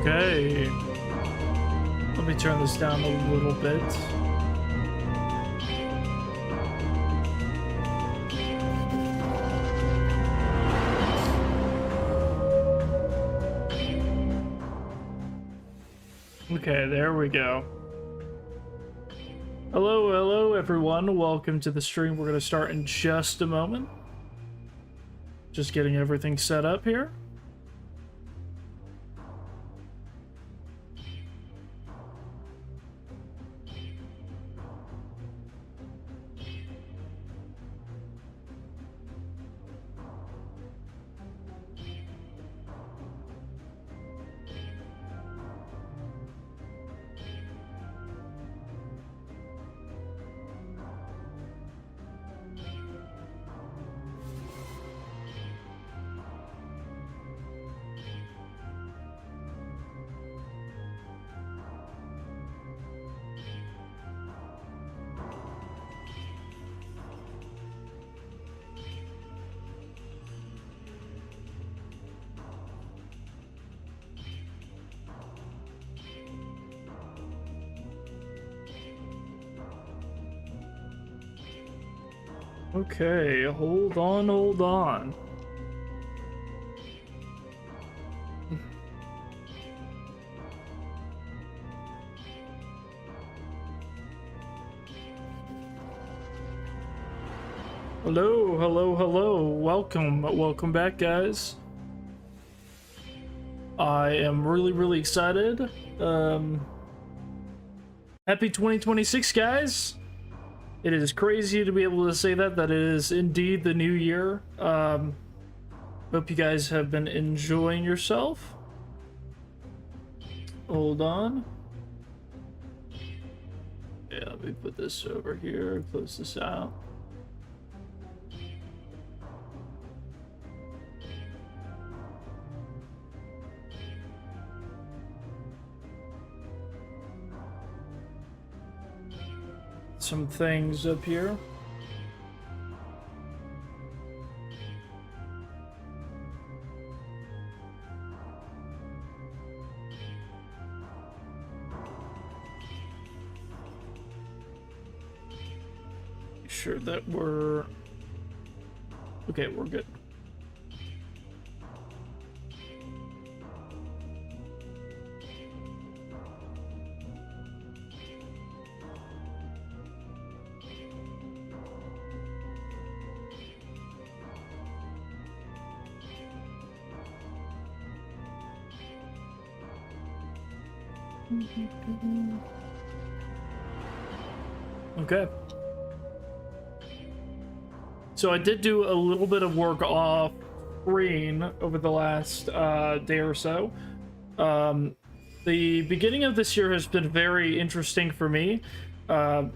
Okay. Let me turn this down a little bit. Okay, there we go. Hello everyone. Welcome to the stream. We're going to start in just a moment. Just getting everything set up here. Okay, hold on. Hello. Welcome back, guys. I am really excited. Happy 2026, guys. It is crazy to be able to say that it is indeed the new year. Hope you guys have been enjoying yourself. Hold on. Yeah, let me put this over here, close this out. Some things up here. Make sure that we're okay, we're good. Okay. So I did do a little bit of work off screen over the last day or so. The beginning of this year has been very interesting for me. A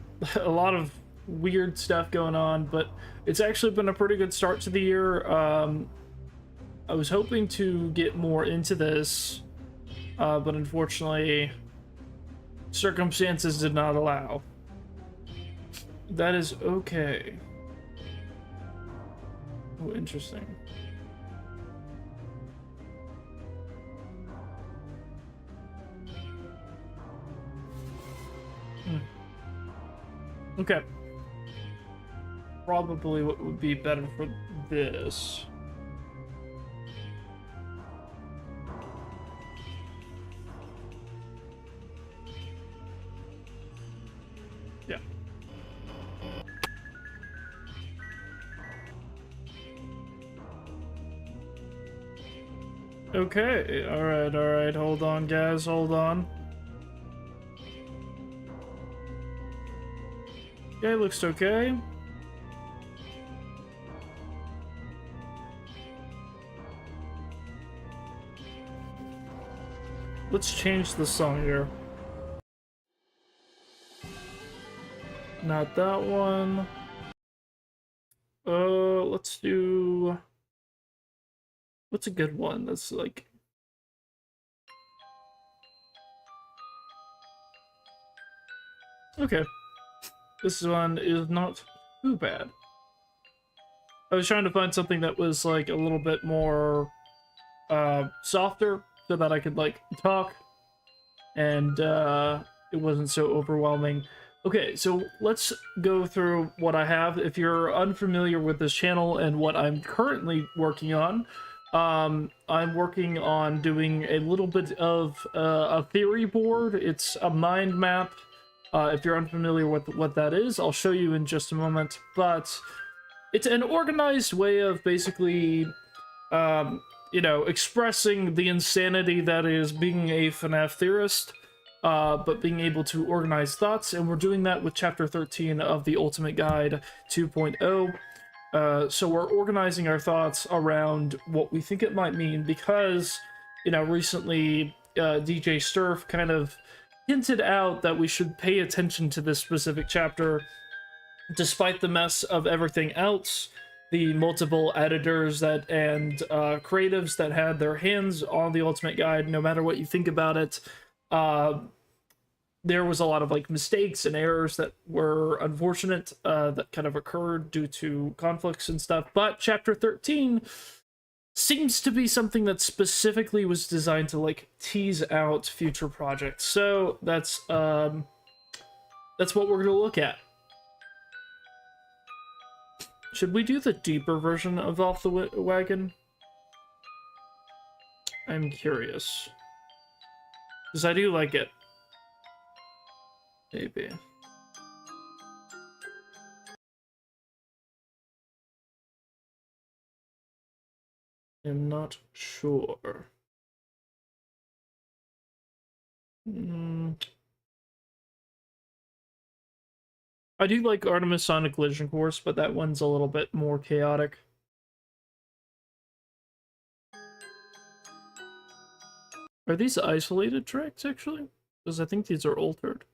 lot of weird stuff going on, but it's actually been a pretty good start to the year. I was hoping to get more into this, but unfortunately, circumstances did not allow. That is okay. Oh, interesting. Okay. Probably what would be better for this. Yeah. Okay, alright, hold on, guys, hold on. Okay, looks okay. Let's change the song here. Not that one. Let's do... What's a good one that's like... Okay. This one is not too bad. I was trying to find something that was like a little bit more softer so that I could like talk and it wasn't so overwhelming. Okay, so let's go through what I have. If you're unfamiliar with this channel and what I'm currently working on, I'm working on doing a little bit of a theory board. It's a mind map. If you're unfamiliar with what that is, I'll show you in just a moment. But it's an organized way of basically, you know, expressing the insanity that is being a FNAF theorist, but being able to organize thoughts. And we're doing that with Chapter 13 of the Ultimate Guide 2.0. So we're organizing our thoughts around what we think it might mean, because, you know, recently DJ Sturf kind of hinted out that we should pay attention to this specific chapter, despite the mess of everything else. The multiple editors that and creatives that had their hands on the Ultimate Guide, no matter what you think about it, there was a lot of like mistakes and errors that were unfortunate that kind of occurred due to conflicts and stuff. But Chapter 13 seems to be something that specifically was designed to like tease out future projects. So that's what we're gonna look at. Should we do the deeper version of Off the Wagon? I'm curious, because I do like it. Maybe. I'm not sure. I do like Artemis Sonic Collision Course, but that one's a little bit more chaotic. Are these isolated tracks, actually? Because I think these are altered.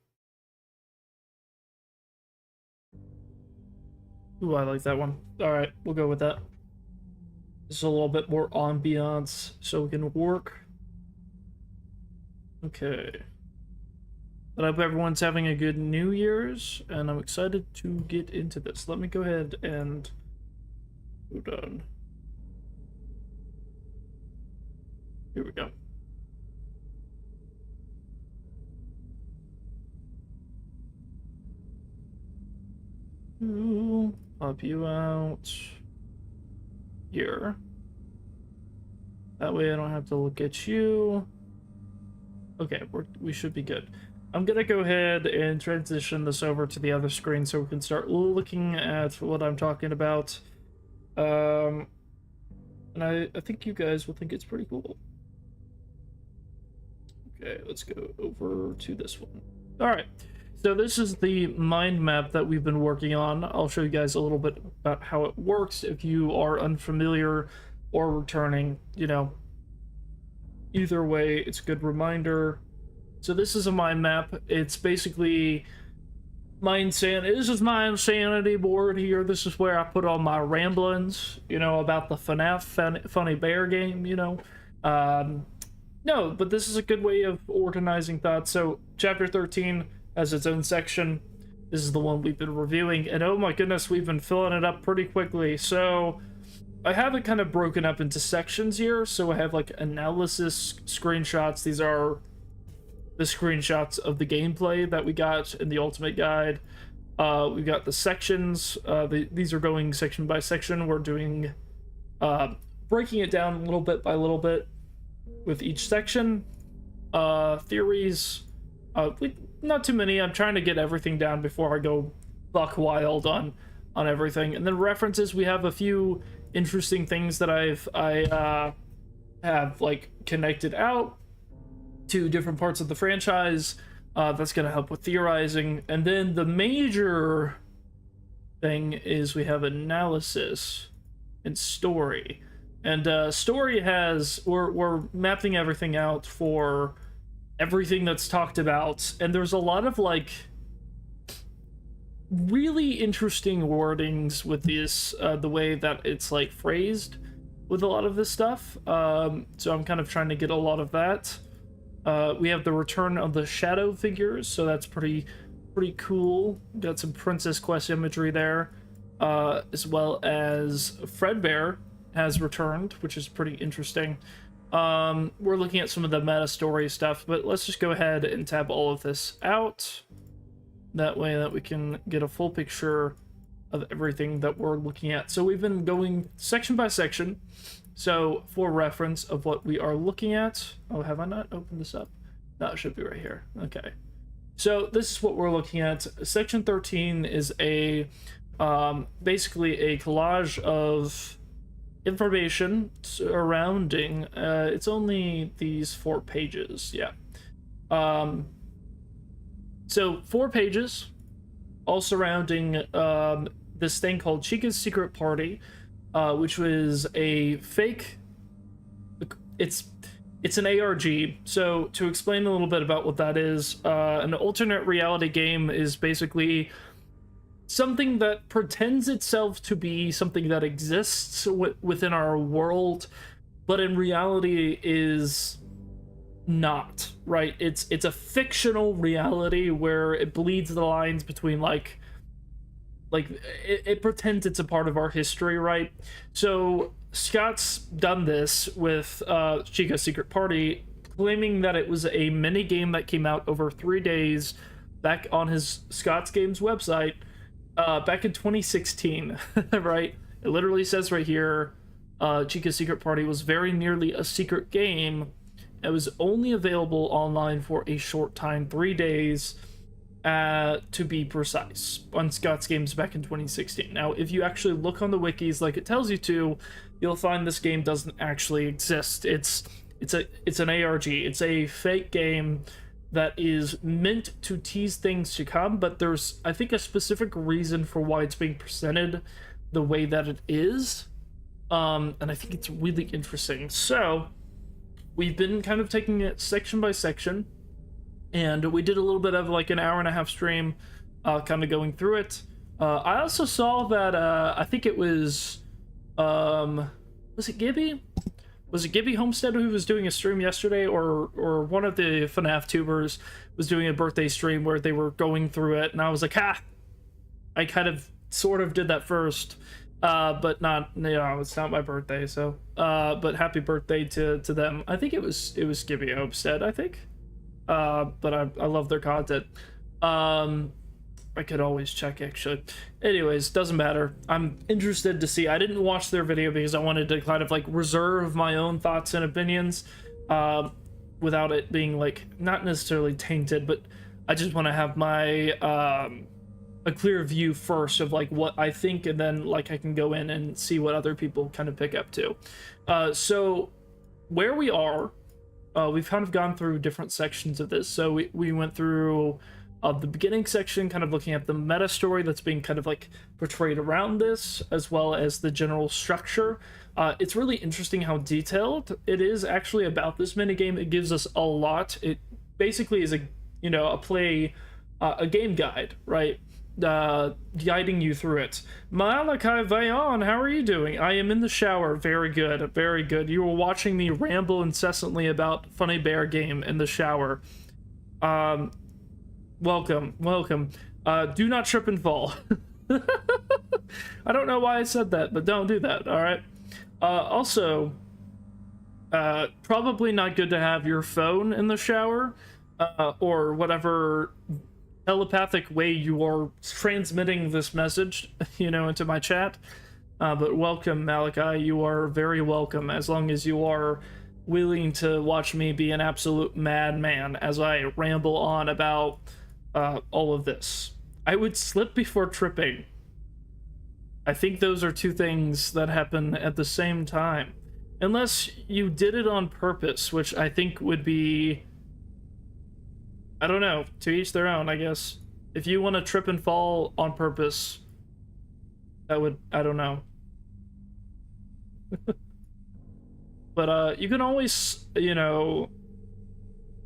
Ooh, I like that one. Alright, we'll go with that. This is a little bit more ambiance, so we can work. Okay. But I hope everyone's having a good New Year's, and I'm excited to get into this. Let me go ahead and... Hold on. Here we go. Ooh, pop you out here. That way I don't have to look at you. Okay, we should be good. I'm gonna go ahead and transition this over to the other screen so we can start looking at what I'm talking about. And I think you guys will think it's pretty cool. Okay, let's go over to this one. Alright, so this is the mind map that we've been working on. I'll show you guys a little bit about how it works if you are unfamiliar or returning, you know. Either way, it's a good reminder. So this is a mind map. It's basically this is my insanity board here. This is where I put all my ramblings, you know, about the FNAF Funny Bear game, you know. No, but this is a good way of organizing thoughts. So Chapter 13 has its own section. This is the one we've been reviewing, and oh my goodness, we've been filling it up pretty quickly. So I have it kind of broken up into sections here. So I have like analysis screenshots. These are the screenshots of the gameplay that we got in the Ultimate Guide. We've got the sections. These are going section by section. We're doing breaking it down little bit by little bit with each section. Theories, not too many. I'm trying to get everything down before I go buck wild on everything. And then references, we have a few interesting things that I have like connected out to different parts of the franchise. That's going to help with theorizing. And then the major thing is we have analysis and story. And story has, we're mapping everything out for everything that's talked about. And there's a lot of like really interesting wordings with this, the way that it's like phrased with a lot of this stuff. So I'm kind of trying to get a lot of that. We have the return of the shadow figures, so that's pretty cool. Got some Princess Quest imagery there, as well as Fredbear has returned, which is pretty interesting. we're looking at some of the meta story stuff, but let's just go ahead and tab all of this out. That way that we can get a full picture of everything that we're looking at. So we've been going section by section. So for reference of what we are looking at, oh, have I not opened this up? No, it should be right here. Okay. So this is what we're looking at. Section 13 is a basically a collage of information surrounding, it's only these 4 pages, yeah. So 4 pages, all surrounding this thing called Chica's Secret Party, which was a fake, it's an ARG. So to explain a little bit about what that is, an alternate reality game is basically something that pretends itself to be something that exists within our world, but in reality is not, right? It's a fictional reality where it bleeds the lines between like it pretends it's a part of our history, right? So Scott's done this with Chica's Secret Party, claiming that it was a mini game that came out over 3 days back on his Scott's Games website back in 2016, right? It literally says right here, Chica's Secret Party was very nearly a secret game. It was only available online for a short time, 3 days, to be precise, on Scott's Games back in 2016. Now, if you actually look on the wikis like it tells you to, you'll find this game doesn't actually exist. It's an ARG. It's a fake game that is meant to tease things to come, but there's, I think, a specific reason for why it's being presented the way that it is. And I think it's really interesting. So we've been kind of taking it section by section, and we did a little bit of like an hour-and-a-half stream, kind of going through it. I also saw that I think it was it Gibby? Was it Gibby Homestead who was doing a stream yesterday, or one of the FNAF tubers was doing a birthday stream where they were going through it, and I was like, I kind of sort of did that first, but not, it's not my birthday, so but happy birthday to them. I think it was Gibby Homestead, I think, but I love their content. I could always check, actually. Anyways, doesn't matter. I'm interested to see. I didn't watch their video because I wanted to kind of like reserve my own thoughts and opinions, without it being like, not necessarily tainted, but I just want to have my a clear view first of like what I think, and then like I can go in and see what other people kind of pick up too. So where we are, we've kind of gone through different sections of this. So we went through the beginning section, kind of looking at the meta story that's being kind of like portrayed around this, as well as the general structure. It's really interesting how detailed it is actually about this minigame. It gives us a lot. It basically is a game guide, right? Guiding you through it. Malachi Vayon, how are you doing? I am in the shower. Very good, very good. You were watching me ramble incessantly about Funny Bear game in the shower. Welcome. Do not trip and fall. I don't know why I said that, but don't do that, alright? Also, probably not good to have your phone in the shower, or whatever telepathic way you are transmitting this message, into my chat. But welcome, Malachi. You are very welcome, as long as you are willing to watch me be an absolute madman as I ramble on about all of this. I would slip before tripping. I think those are two things that happen at the same time. Unless you did it on purpose, which I think would be, I don't know, to each their own, I guess. If you want to trip and fall on purpose, that would, I don't know. But you can always,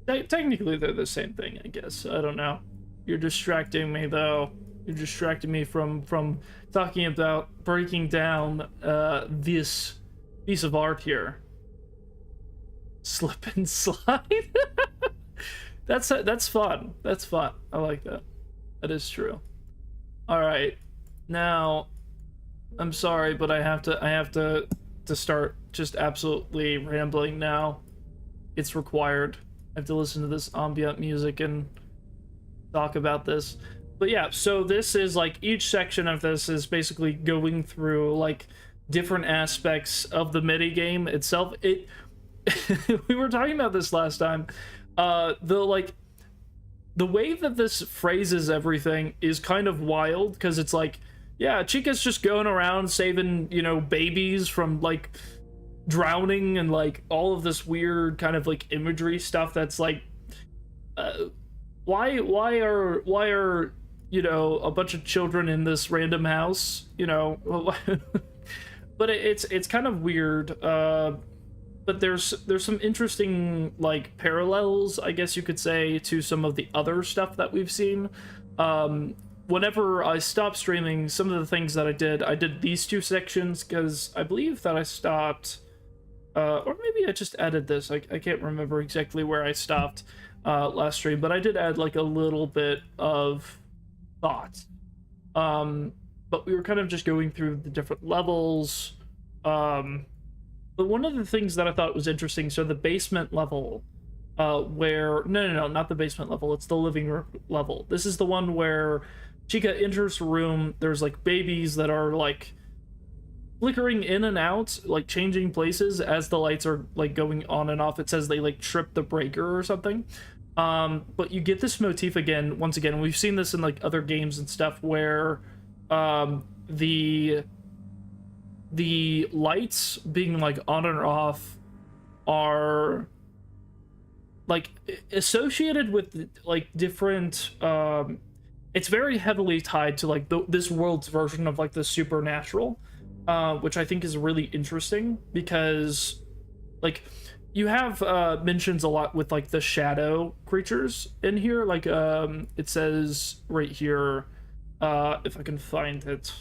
technically they're the same thing, I guess. I don't know. You're distracting me, though. You're distracting me from talking about breaking down this piece of art here. Slip and slide. That's fun. That's fun. I like that. That is true. All right. Now, I'm sorry, but I have to to start just absolutely rambling now. It's required. I have to listen to this ambient music and talk about this. But yeah, so this is like each section of this is basically going through like different aspects of the mini game itself. It we were talking about this last time. The way that this phrases everything is kind of wild, because it's like, yeah, Chica's just going around saving, you know, babies from like drowning and like all of this weird kind of like imagery stuff that's like, why are you know, a bunch of children in this random house, you know? But it's kind of weird. But there's some interesting like parallels, I guess you could say, to some of the other stuff that we've seen. Whenever I stopped streaming, some of the things that I did these two sections, because I believe that I stopped, or maybe I just added this. I can't remember exactly where I stopped last stream, but I did add like a little bit of thought. But we were kind of just going through the different levels. But one of the things that I thought was interesting, so the basement level, where... No, not the basement level, it's the living room level. This is the one where Chica enters the room, there's like babies that are like flickering in and out, like changing places as the lights are like going on and off. It says they like trip the breaker or something. But you get this motif again, once again, we've seen this in like other games and stuff, where the lights being like on and off are like associated with like different it's very heavily tied to like this world's version of like the supernatural, which I think is really interesting, because like you have mentions a lot with like the shadow creatures in here. Like it says right here, if I can find it,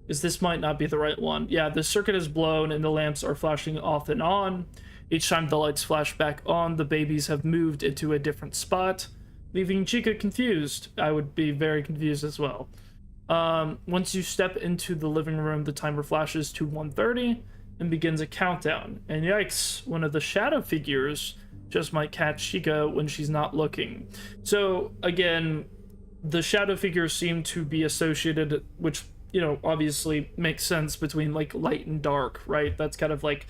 is this might not be the right one. Yeah, the circuit is blown and the lamps are flashing off and on. Each time the lights flash back on, the babies have moved into a different spot, leaving Chica confused. I would be very confused as well. Once you step into the living room, the timer flashes to 1:30 and begins a countdown. And yikes, one of the shadow figures just might catch Chica when she's not looking. So again, the shadow figures seem to be associated, which, you know, obviously makes sense, between like light and dark, right? That's kind of like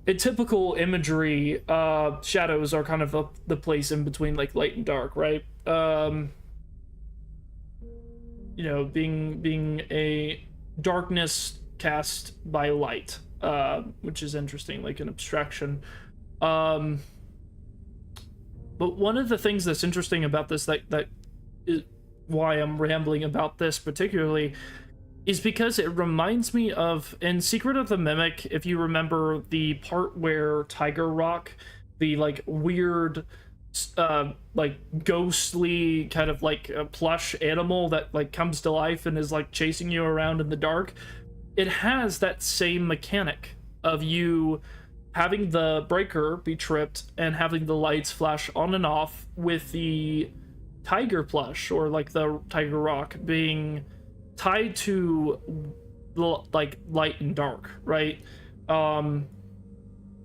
a typical imagery. Shadows are kind of the place in between like light and dark, right? You know, being a darkness cast by light, which is interesting, like an abstraction. But one of the things that's interesting about this, that is why I'm rambling about this particularly, is because it reminds me of, in Secret of the Mimic, if you remember the part where Tiger Rock, the like weird like ghostly kind of like a plush animal that like comes to life and is like chasing you around in the dark, it has that same mechanic of you having the breaker be tripped and having the lights flash on and off, with the tiger plush or like the Tiger Rock being tied to like light and dark, right? And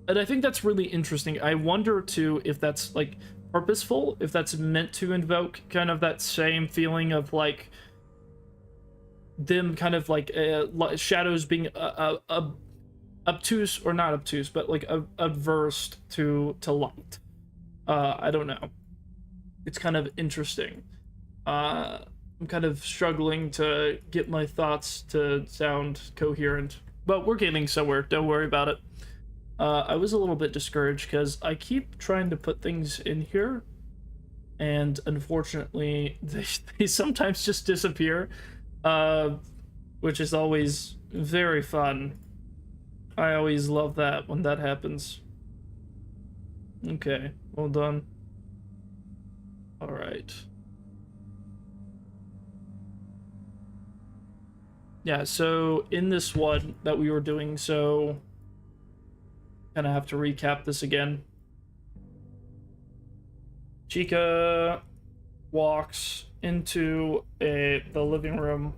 I think that's really interesting. I wonder too if that's like purposeful, if that's meant to invoke kind of that same feeling of like them kind of like shadows being obtuse, or not obtuse, but like adverse to light. I don't know. It's kind of interesting. I'm kind of struggling to get my thoughts to sound coherent, but we're getting somewhere. Don't worry about it. I was a little bit discouraged because I keep trying to put things in here, and unfortunately they sometimes just disappear, which is always very fun. I always love that when that happens. Okay, well done. All right. Yeah, so in this one that we were doing, so kind of have to recap this again. Chica walks into the living room.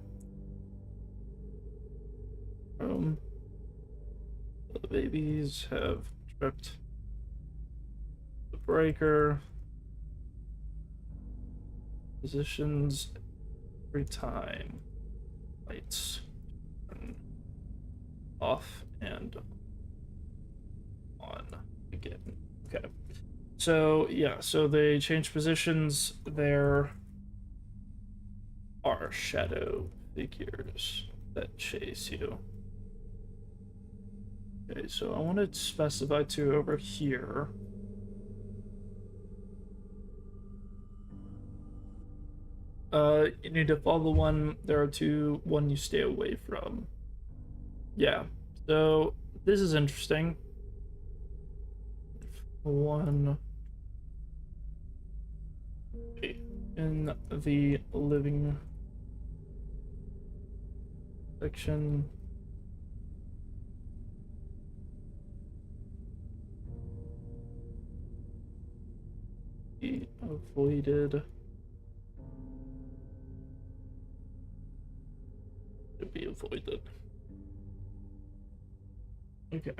The babies have tripped the breaker. Positions every time. Lights turn off and on again. Okay. So yeah, so they change positions. There are shadow figures that chase you. Okay, so I want to specify two over here. You need to follow one. There are two, one you stay away from. Yeah, so this is interesting. One in the living section. Be avoided. To be avoided. Okay.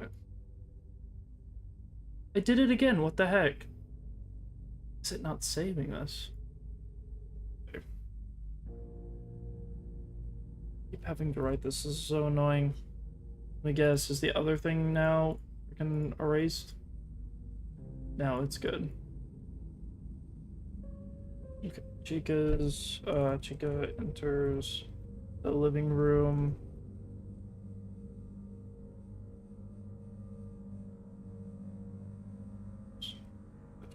I did it again. What the heck? Is it not saving us? Okay. Keep having to write this. This is so annoying. Let me guess. Is the other thing now freaking erased? No, it's good. Okay. Chica enters the living room.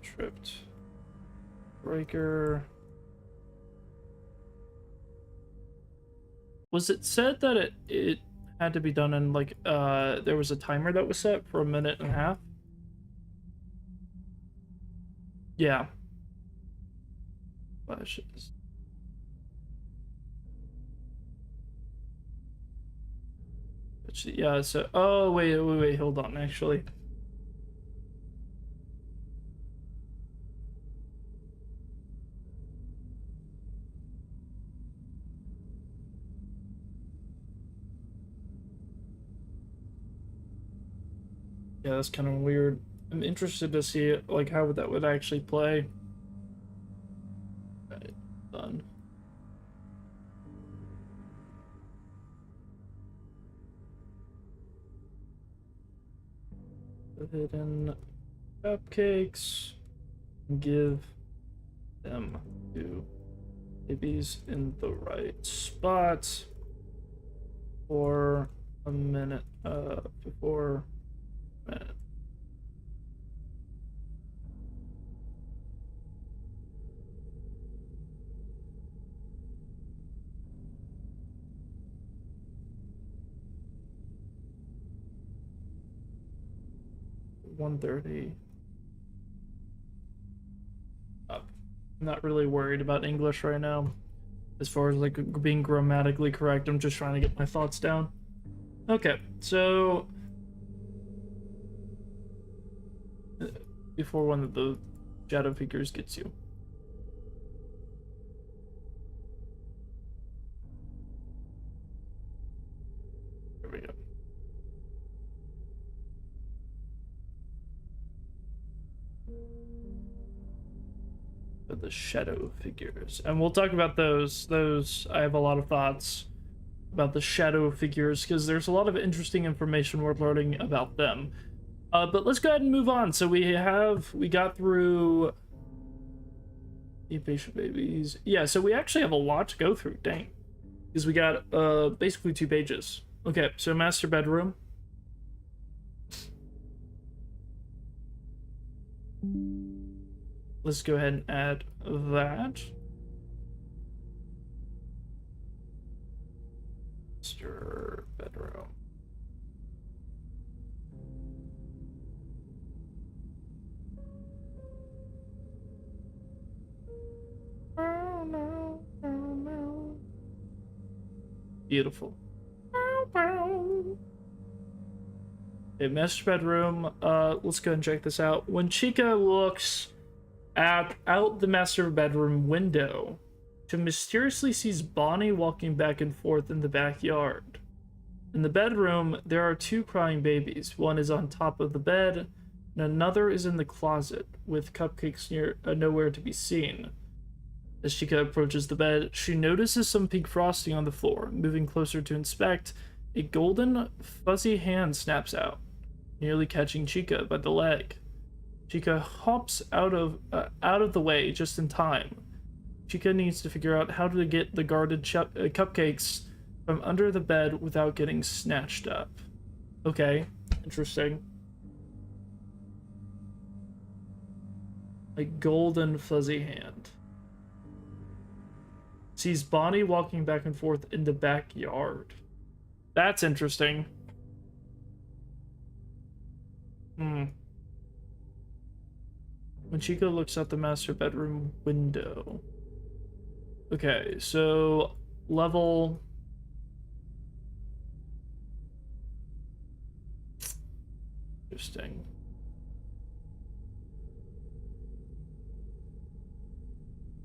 Tripped breaker. Was it said that it had to be done in like there was a timer that was set for 1.5 minutes? Yeah. Flashes. Yeah, so oh wait, hold on, actually. Yeah, that's kind of weird. I'm interested to see like how that would actually play. Right, done. The hidden cupcakes. Give them to babies in the right spot for a minute. Before a minute. $1:30. I'm not really worried about English right now. As far as like being grammatically correct, I'm just trying to get my thoughts down. Okay, so before one of the shadow figures gets you. There we go. The shadow figures, and we'll talk about those. I have a lot of thoughts about the shadow figures because there's a lot of interesting information we're learning about them. But let's go ahead and move on. So we got through patient babies. Yeah, so we actually have a lot to go through. Dang, because we got basically 2 pages. Okay, so master bedroom. Let's go ahead and add that. Master bedroom. Oh, no, oh, no. Beautiful. Okay, master bedroom. Let's go and check this out. When Chica looks out the master bedroom window, she mysteriously sees Bonnie walking back and forth in the backyard. In the bedroom, there are two crying babies. One is on top of the bed, and another is in the closet, with cupcakes near nowhere to be seen. As Chica approaches the bed, she notices some pink frosting on the floor. Moving closer to inspect, a golden, fuzzy hand snaps out, nearly catching Chica by the leg. Chica hops out of the way just in time. Chica needs to figure out how to get the guarded cupcakes from under the bed without getting snatched up. Okay, interesting. A golden fuzzy hand. Sees Bonnie walking back and forth in the backyard. That's interesting. When Chica looks out the master bedroom window. Okay, so level... Interesting.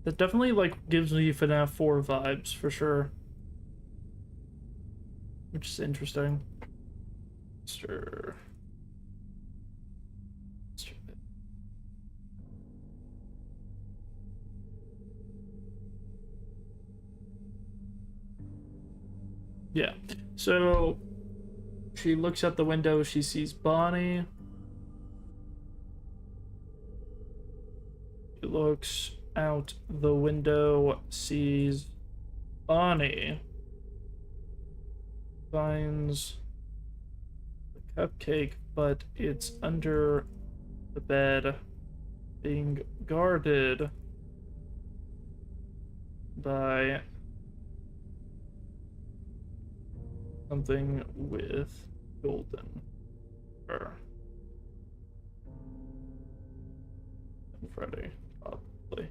That definitely, like, gives me FNAF 4 vibes, for sure. Which is interesting. Mr. Yeah, so she looks out the window, she sees Bonnie. She looks out the window, sees Bonnie. Finds the cupcake, but it's under the bed, being guarded by something with golden fur. And Freddy, probably.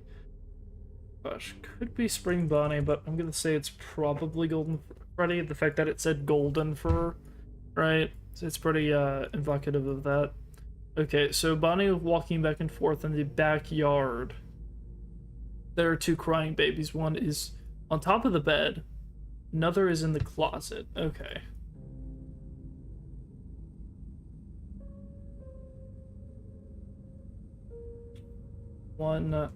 Gosh, could be Spring Bonnie, but I'm gonna say it's probably Golden Freddy. The fact that it said golden fur, right? So it's pretty evocative of that. Okay, so Bonnie walking back and forth in the backyard. There are two crying babies. One is on top of the bed. Another is in the closet. Okay. One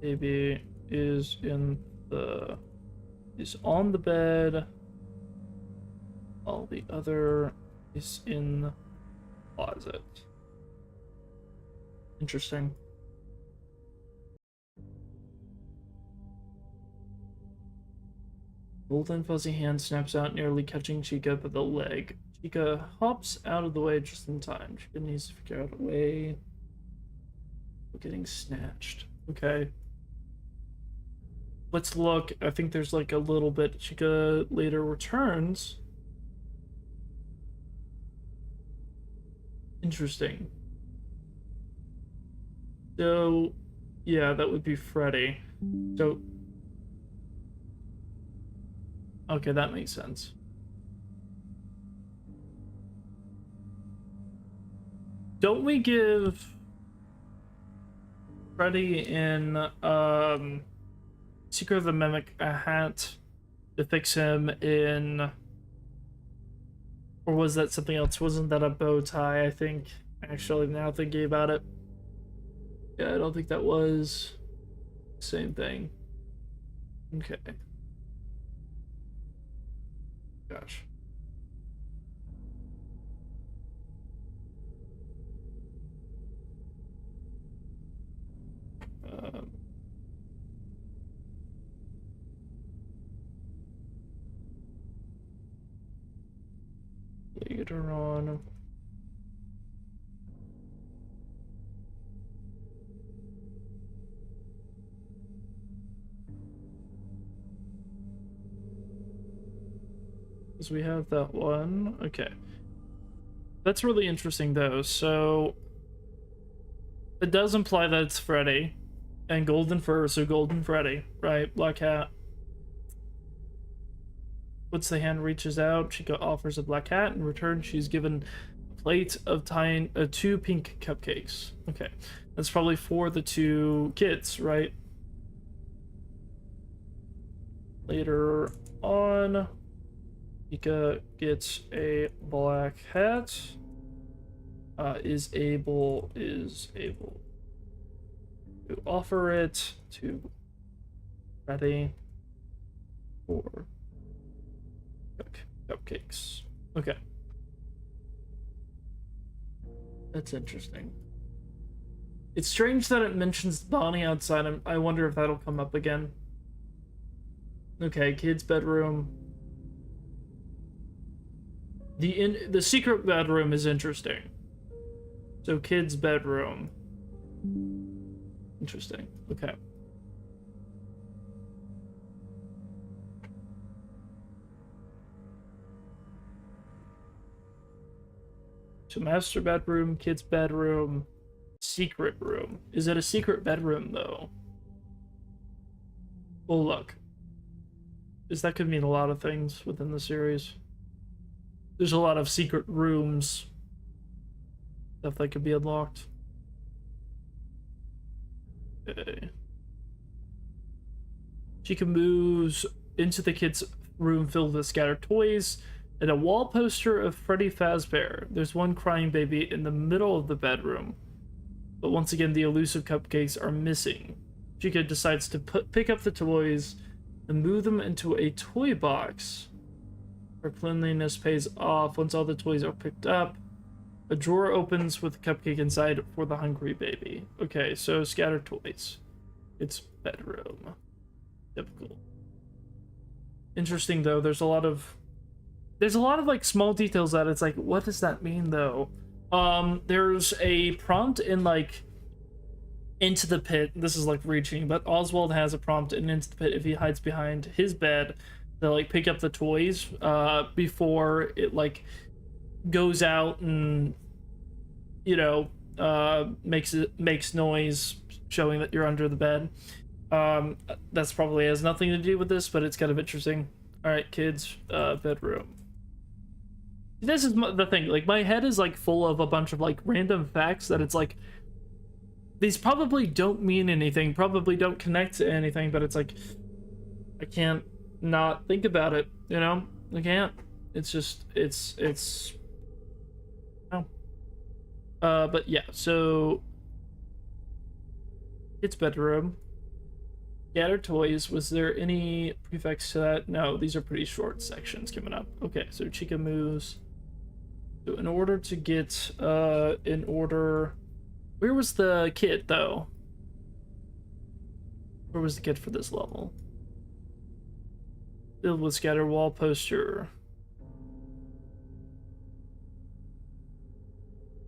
baby is on the bed. While the other is in the closet. Interesting. Golden fuzzy hand snaps out, nearly catching Chica by the leg. Chica hops out of the way just in time. Chica needs to figure out a way of getting snatched. Okay. Let's look. I think there's like a little bit. Chica later returns. Interesting. So, yeah, that would be Freddy. So, okay, that makes sense. Don't we give Freddy in Secret of the Mimic a hat to fix him in, or was that something else? Wasn't that a bow tie? I think, actually, now thinking about it, yeah, I don't think that was the same thing. Okay. Gosh. Later on. Because we have that one. Okay. That's really interesting, though. So it does imply that it's Freddy and golden fur, so golden Freddy, right? Black hat. Once the hand reaches out, Chica offers a black hat. In return, she's given a plate of two pink cupcakes. Okay, that's probably for the two kids, right? Later on, Chica gets a black hat. Is able to offer it to ready for cupcakes. Okay. That's interesting. It's strange that it mentions Bonnie outside. I wonder if that'll come up again. Okay, kid's bedroom. The secret bedroom is interesting. So kid's bedroom. Interesting. Okay. So master bedroom, kid's bedroom, secret room. Is it a secret bedroom though? Oh look. That could mean a lot of things within the series. There's a lot of secret rooms. Stuff that could be unlocked. Okay. Chica moves into the kid's room filled with scattered toys and a wall poster of Freddy Fazbear. There's one crying baby in the middle of the bedroom. But once again, the elusive cupcakes are missing. Chica decides to pick up the toys and move them into a toy box. Her cleanliness pays off once all the toys are picked up. A drawer opens with a cupcake inside for the hungry baby. Okay, so scattered toys. It's bedroom. Typical. Interesting though, there's a lot of like small details that it's like, what does that mean though? There's a prompt in like Into the Pit. This is like reaching, but Oswald has a prompt in Into the Pit if he hides behind his bed to like pick up the toys before it like goes out and, you know, makes noise showing that you're under the bed. That's probably has nothing to do with this, but it's kind of interesting. All right, kids, bedroom. This is the thing, like my head is like full of a bunch of like random facts that it's like these probably don't mean anything, probably don't connect to anything, but it's like I can't not think about it, you know? I can't. It's just it's oh. But yeah, so it's bedroom. Scattered toys. Was there any prefix to that? No, these are pretty short sections coming up. Okay, so Chica moves. So in order to get where was the kid though? Where was the kid for this level? Filled with scattered wall poster.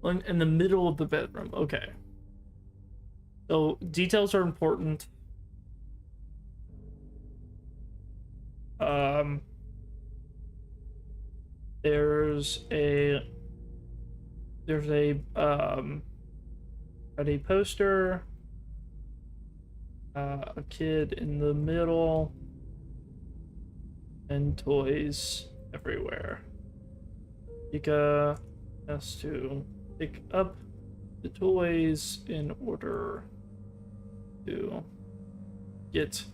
In the middle of the bedroom. Okay. So details are important. There's a poster, a kid in the middle, and toys everywhere. Chica has to pick up the toys in order to get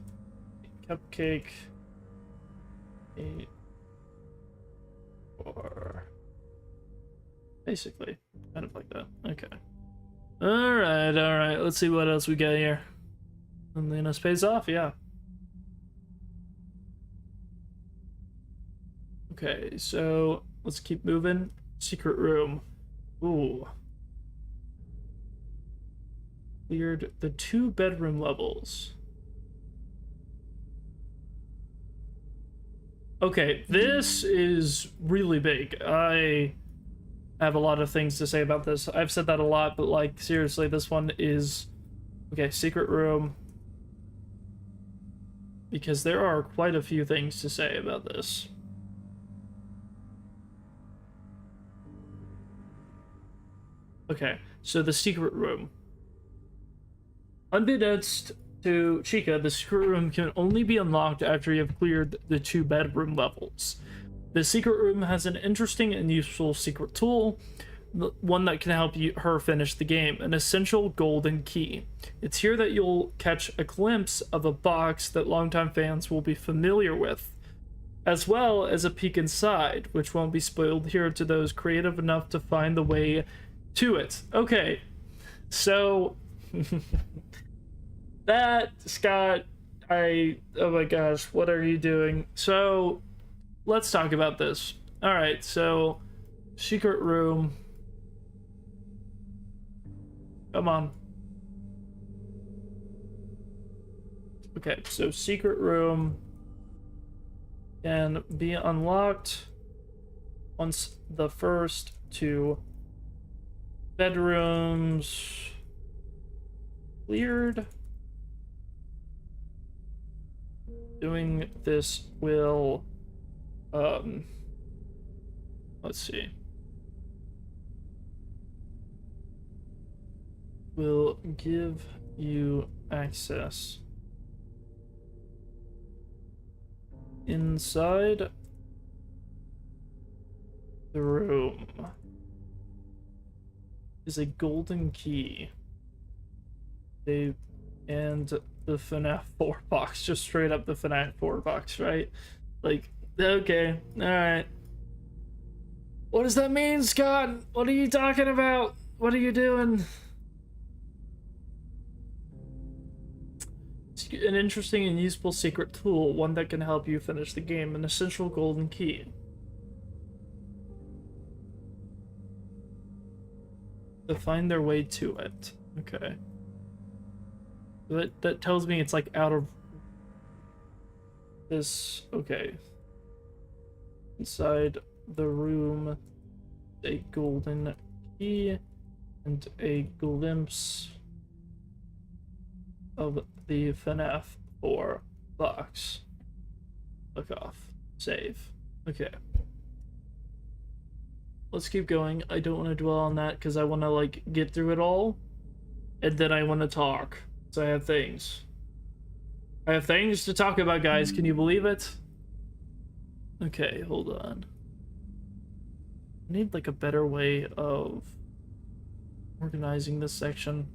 a cupcake. Or basically kind of like that. Okay. All right, let's see what else we got here. Cleanliness pays off. Yeah. Okay, so let's keep moving. Secret room. Ooh. Cleared the 2 bedroom levels. Okay, this is really big. I have a lot of things to say about this. I've said that a lot, but like seriously, this one is okay. Secret room, because there are quite a few things to say about this. Okay, so the secret room. Unbeknownst to Chica, the secret room can only be unlocked after you have cleared the 2 bedroom levels. The secret room has an interesting and useful secret tool, one that can help her finish the game, an essential golden key. It's here that you'll catch a glimpse of a box that longtime fans will be familiar with. as well as a peek inside, which won't be spoiled here to those creative enough to find the way to it. Okay, so that, Scott, oh my gosh, what are you doing? So let's talk about this. All right, so secret room. Come on. Okay, so secret room can be unlocked once the first two bedrooms cleared. Doing this will, let's see. Will give you access inside the room is a golden key. And the FNAF 4 box, just straight up the FNAF 4 box, right? Like, okay, alright. What does that mean, Scott? What are you talking about? What are you doing? It's an interesting and useful secret tool, one that can help you finish the game, an essential golden key. To find their way to it. Okay. That tells me it's like out of this. Okay. Inside the room, a golden key and a glimpse of the FNAF 4 box. Look off. Save. Okay. Let's keep going. I don't want to dwell on that because I want to like get through it all, and then I want to talk. So I have things. I have things to talk about, guys. Can you believe it? Okay, hold on. I need like a better way of organizing this section.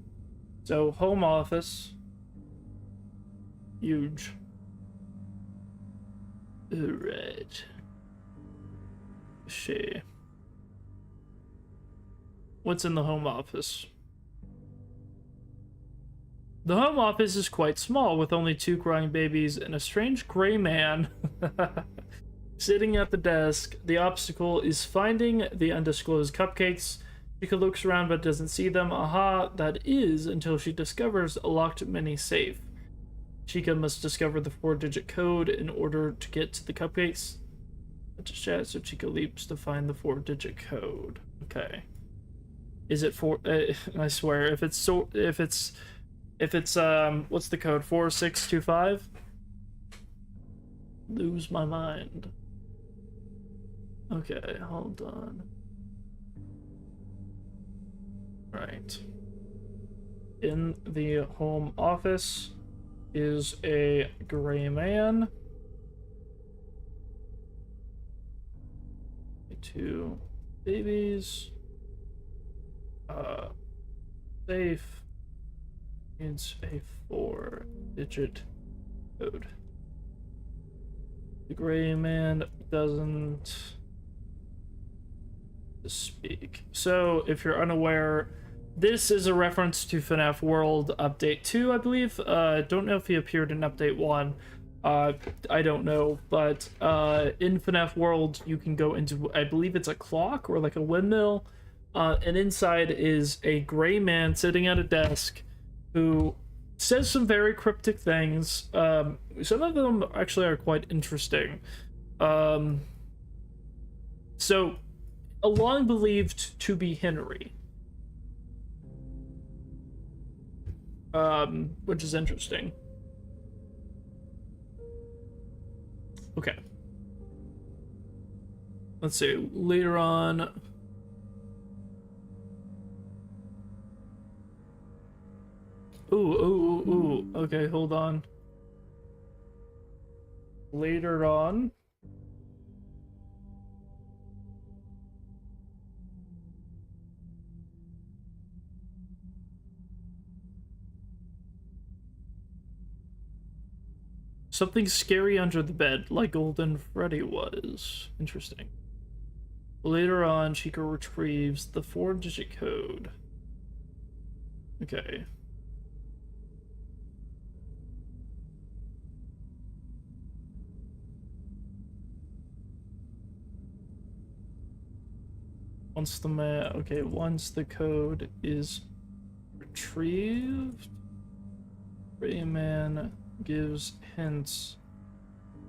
So home office. Huge. Alright. Shit. What's in the home office? The home office is quite small, with only 2 crying babies and a strange gray man sitting at the desk. The obstacle is finding the undisclosed cupcakes. Chica looks around but doesn't see them. Aha, that is, until she discovers a locked mini safe. Chica must discover the 4-digit code in order to get to the cupcakes. Just chat, so Chica leaps to find the 4-digit code. Okay. Is it 4? I swear, if it's what's the code? 4625? Lose my mind. Okay, hold on. Right. In the home office is a gray man. 2 babies. Safe. It's a 4-digit code. The gray man doesn't speak. So, if you're unaware, this is a reference to FNAF World Update 2, I believe. Don't know if he appeared in Update 1. I don't know, but in FNAF World, you can go into, I believe it's a clock or like a windmill, and inside is a gray man sitting at a desk who says some very cryptic things. Some of them actually are quite interesting. So, long believed to be Henry. Which is interesting. Okay. Let's see, later on... Ooh. Okay, hold on. Later on. Something scary under the bed, like Golden Freddy was. Interesting. Later on, Chica retrieves the 4-digit code. Okay. Once the code is retrieved, Rayman gives hints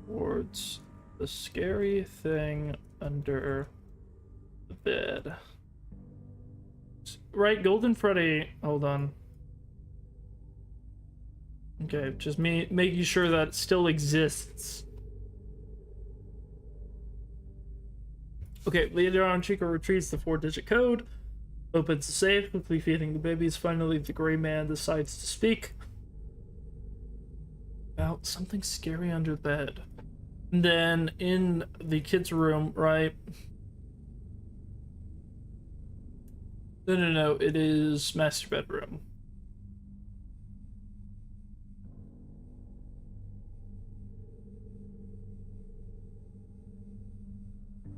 towards the scary thing under the bed. Right, Golden Freddy. Hold on. Okay, just making sure that it still exists. Okay, later on, Chica retrieves the 4-digit code, opens the safe, quickly feeding the babies. Finally, the gray man decides to speak about something scary under the bed. And then in the kids' room, right? No, it is master bedroom.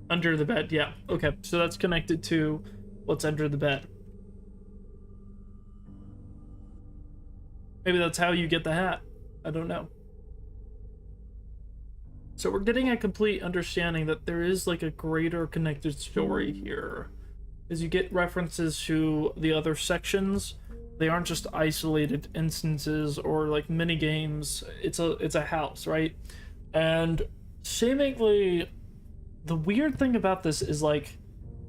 Under the bed, yeah. Okay, so that's connected to what's under the bed. Maybe that's how you get the hat. I don't know. So we're getting a complete understanding that there is like a greater connected story here. As you get references to the other sections, they aren't just isolated instances or like mini games. It's a house, right? And seemingly, the weird thing about this is like,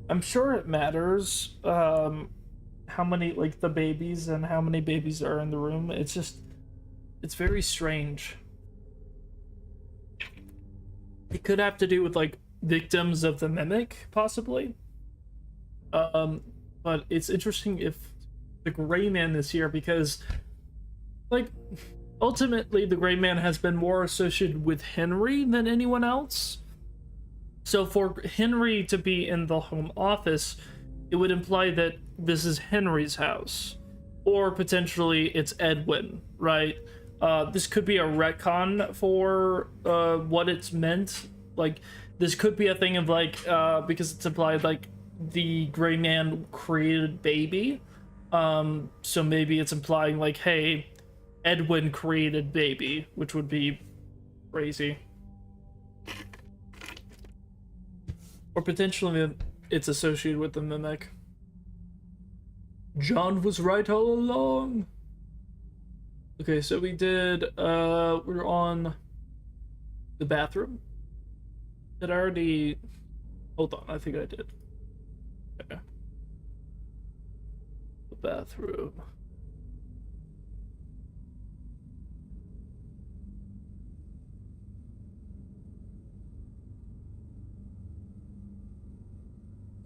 I'm sure it matters how many, like, the babies and how many babies are in the room. It's very strange. It could have to do with like victims of the mimic, possibly. But it's interesting if the gray man is here because, like, ultimately the gray man has been more associated with Henry than anyone else. So for Henry to be in the home office, it would imply that this is Henry's house. Or potentially it's Edwin, right? This could be a retcon for what it's meant. Like, this could be a thing of like, because it's implied like the gray man created baby. So maybe it's implying like, hey, Edwin created baby, which would be crazy. Or potentially it's associated with the mimic. John was right all along. Okay, so we did, we're on the bathroom. Did I already, hold on, I think I did. Okay. The bathroom.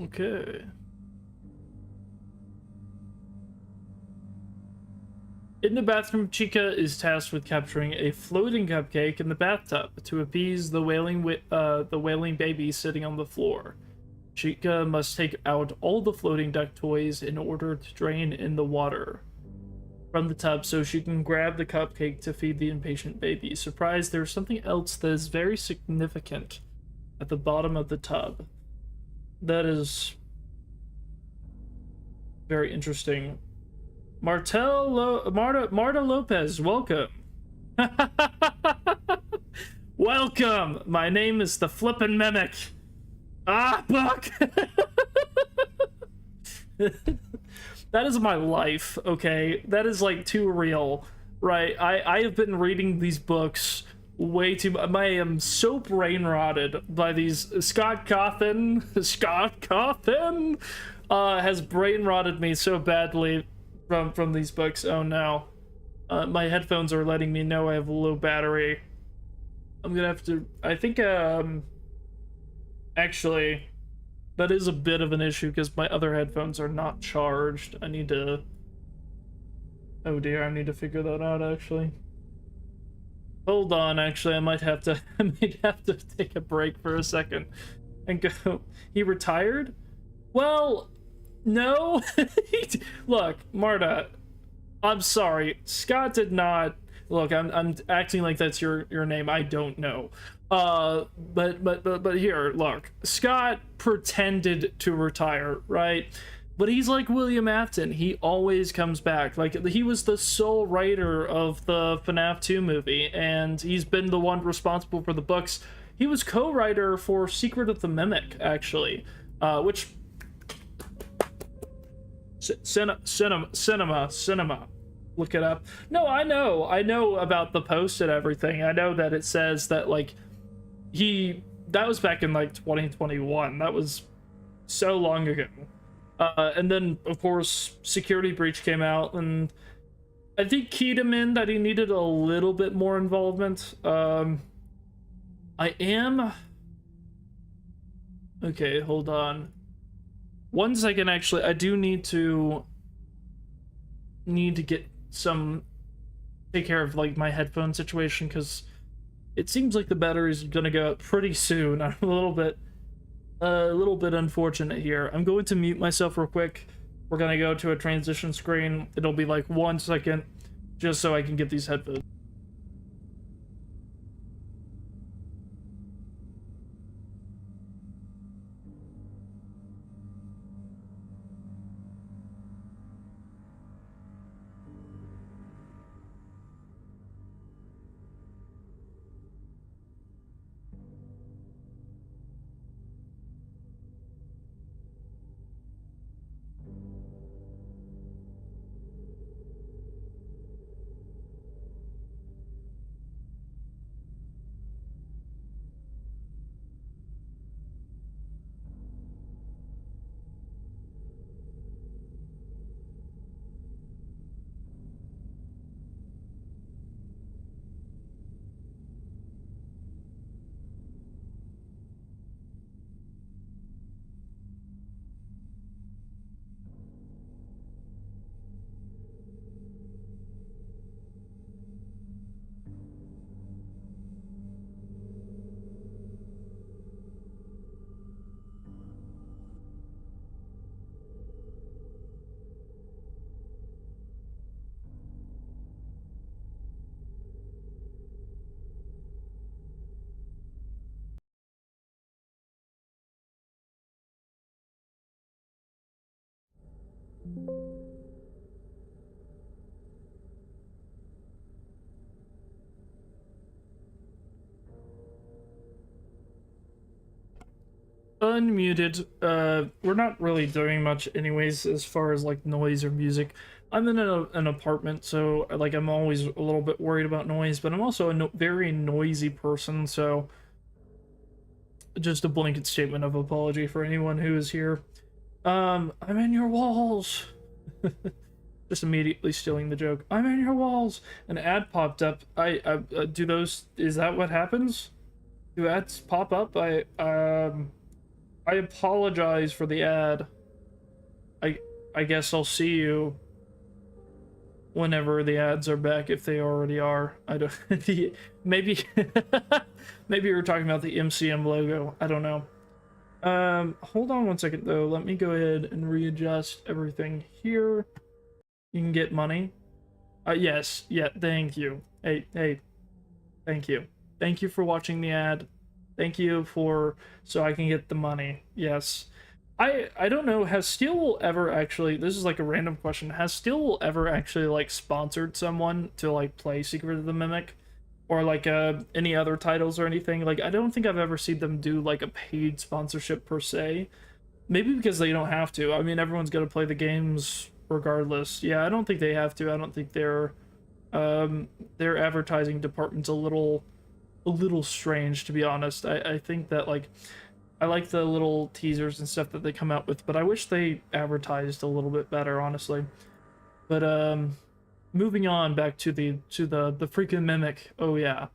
Okay. In the bathroom, Chica is tasked with capturing a floating cupcake in the bathtub to appease the wailing baby sitting on the floor. Chica must take out all the floating duck toys in order to drain in the water from the tub so she can grab the cupcake to feed the impatient baby. Surprised, there's something else that is very significant at the bottom of the tub. That is very interesting. Marta Lopez, welcome. Welcome. My name is the Flippin' Mimic. Ah, Buck. That is my life, okay? That is like too real, right? I have been reading these books way too much. I am so brain rotted by these. Scott Cawthon has brain rotted me so badly from these books. Oh no. My headphones are letting me know I have a low battery. I'm gonna have to, I think, actually, that is a bit of an issue because my other headphones are not charged. I need to, oh dear, I need to figure that out actually. Hold on, actually, I might have to take a break for a second and go. He retired? Well, no. Look, Marta, I'm sorry. Scott did not Look, I'm acting like that's your name. I don't know. But here, look. Scott pretended to retire, right? But he's like William Afton. He always comes back. Like, he was the sole writer of the FNAF 2 movie, and he's been the one responsible for the books. He was co-writer for Secret of the Mimic, actually, which cinema. Look it up. No, I know about the post and everything. I know that it says that, like, that was back in like 2021. That was so long ago. And then, of course, Security Breach came out, and I think keyed him in that he needed a little bit more involvement. Okay, hold on. 1 second, actually. I do need to get take care of, like, my headphone situation, because it seems like the battery's gonna go out pretty soon. I'm a little bit unfortunate here. I'm going to mute myself real quick. We're gonna go to a transition screen. It'll be like 1 second, just so I can get these headphones. Unmuted. We're not really doing much anyways as far as like noise or music. I'm in an apartment, so like I'm always a little bit worried about noise, but I'm also a very noisy person, so just a blanket statement of apology for anyone who is here. I'm in your walls. Just immediately stealing the joke. I'm in your walls. An ad popped up. Do those, is that what happens? Do ads pop up? I apologize for the ad. I guess I'll see you whenever the ads are back, if they already are. I don't maybe maybe you're talking about the MCM logo. I don't know. Hold on 1 second though. Let me go ahead and readjust everything here. You can get money. Yes, yeah, thank you. Hey, thank you. Thank you for watching the ad. Thank you for, so I can get the money. Yes. I don't know, has Steelwool ever actually, this is like a random question, has Steelwool ever actually like sponsored someone to like play Secret of the Mimic? Or like any other titles or anything? Like, I don't think I've ever seen them do like a paid sponsorship per se. Maybe because they don't have to. I mean, everyone's got to play the games regardless. Yeah, I don't think they have to. I don't think their advertising department's a little strange, to be honest. I think that, like, I like the little teasers and stuff that they come out with, but I wish they advertised a little bit better, honestly. But moving on back to the freaking Mimic. Oh yeah.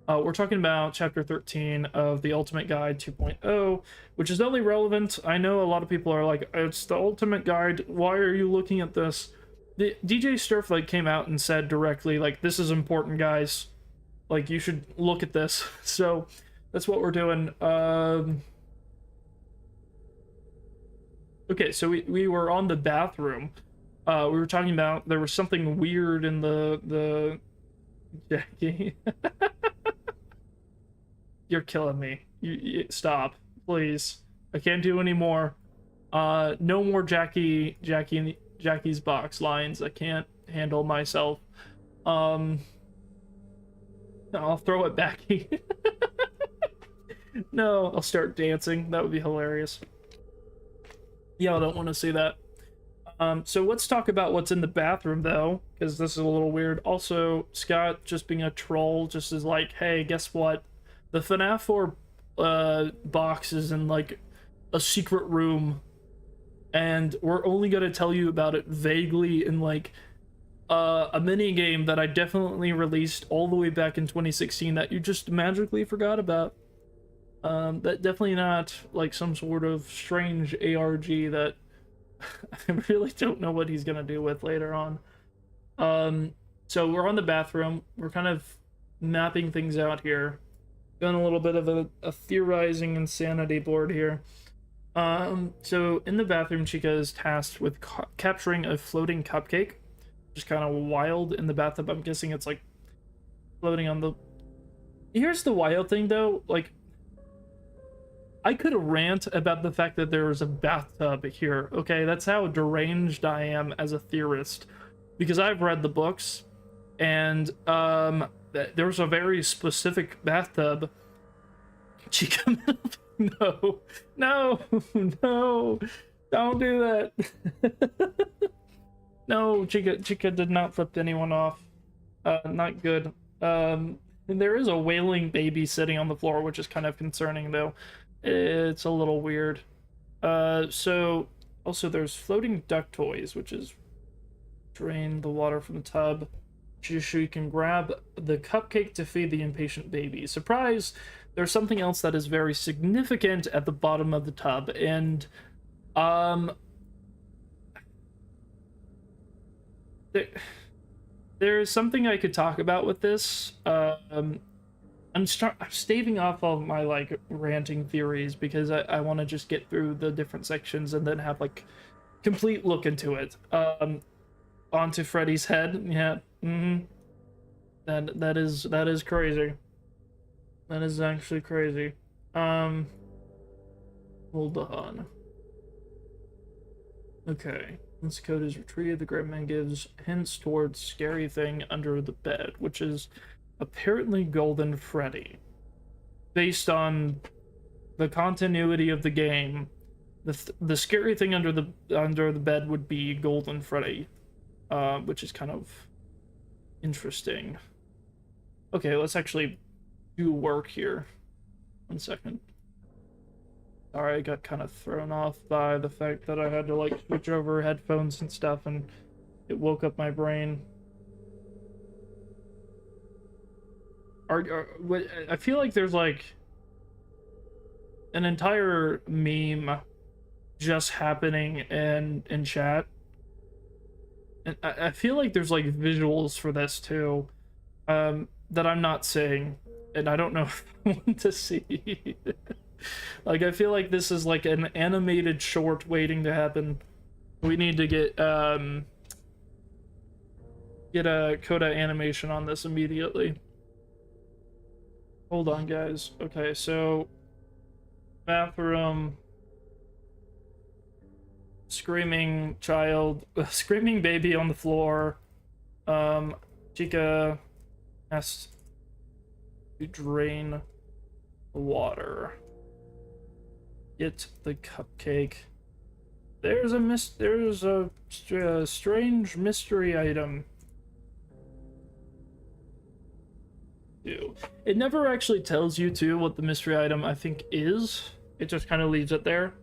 We're talking about chapter 13 of the Ultimate Guide 2.0, which is only relevant. I know a lot of people are like, it's the Ultimate Guide, why are you looking at this? The DJ Stirflight came out and said directly, like, this is important, guys. Like, you should look at this. So that's what we're doing. Okay, so we were on the bathroom. We were talking about there was something weird in the Jackie. You're killing me. Stop, please. I can't do any more. No more Jackie's box lines. I can't handle myself. Um, I'll throw it back. No, I'll start dancing. That would be hilarious. Yeah, I don't want to see that. So let's talk about what's in the bathroom, though, because this is a little weird. Also, Scott, just being a troll, just is like, hey, guess what? The FNAF 4 box is in, like, a secret room, and we're only going to tell you about it vaguely in, like, a mini game that I definitely released all the way back in 2016 that you just magically forgot about. That definitely not, like, some sort of strange ARG that I really don't know what he's gonna do with later on. So we're on the bathroom. We're kind of mapping things out here. Doing a little bit of a theorizing insanity board here. So in the bathroom, Chica is tasked with capturing a floating cupcake. Just kind of wild in the bathtub. I'm guessing it's like floating on the... Here's the wild thing, though. Like, I could rant about the fact that there is a bathtub here, okay? That's how deranged I am as a theorist. Because I've read the books, and there's a very specific bathtub. Chica, no, no, no, don't do that. No, Chica did not flip anyone off. Not good. And there is a wailing baby sitting on the floor, which is kind of concerning, though. It's a little weird. So also there's floating duck toys, which is drain the water from the tub. So you can grab the cupcake to feed the impatient baby. Surprise! There's something else that is very significant at the bottom of the tub, and there's something I could talk about with this. I'm staving off all my, like, ranting theories because I want to just get through the different sections and then have, like, complete look into it. Onto Freddy's head. Yeah. That is crazy. That is actually crazy. Hold on. Okay. This code is retrieved. The Grandman gives hints towards scary thing under the bed, which is apparently Golden Freddy. Based on the continuity of the game, the scary thing under the bed would be Golden Freddy, which is kind of interesting. Okay, let's actually do work here. 1 second. Sorry, I got kind of thrown off by the fact that I had to, like, switch over headphones and stuff, and it woke up my brain. I feel like there's, like, an entire meme just happening in chat. And I feel like there's, like, visuals for this, too, that I'm not seeing, and I don't know if I want to see. Like, I feel like this is, like, an animated short waiting to happen. We need to get a Coda animation on this immediately. Hold on, guys. Okay, so bathroom, screaming child, screaming baby on the floor. Chica has to drain the water. Get the cupcake. There's a strange mystery item. It never actually tells you, too, what the mystery item, I think, is. It just kind of leaves it there,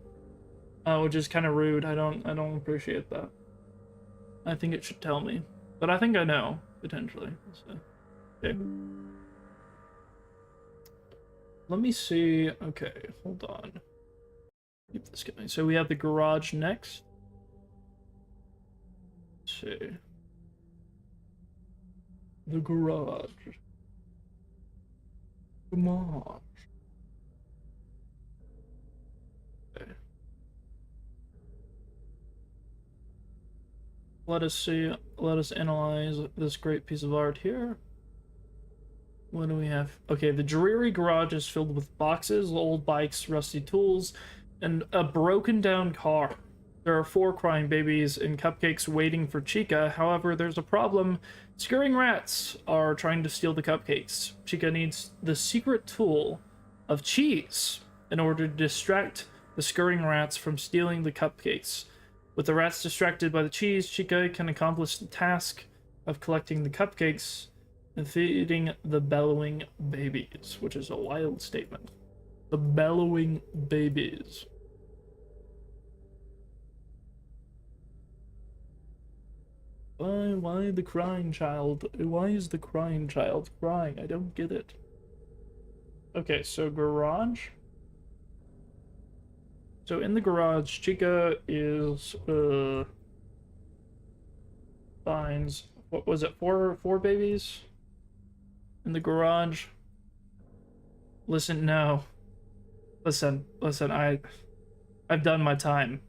which is kind of rude. I don't appreciate that. I think it should tell me, but I think I know, potentially. So, okay. Let me see. Okay, hold on. Keep this going. So we have the garage next. Let's see. The garage. Come on. Okay. Let us see. Let us analyze this great piece of art here. What do we have? Okay, the dreary garage is filled with boxes, old bikes, rusty tools, and a broken down car. There are 4 crying babies and cupcakes waiting for Chica. However, there's a problem. Scurrying rats are trying to steal the cupcakes. Chica needs the secret tool of cheese in order to distract the scurrying rats from stealing the cupcakes. With the rats distracted by the cheese, Chica can accomplish the task of collecting the cupcakes and feeding the bellowing babies, which is a wild statement. The bellowing babies. Why the crying child? Why is the crying child crying? I don't get it. Okay, so garage. So in the garage, Chica is finds, what was it, four babies in the garage. Listen, no. Listen, I've done my time.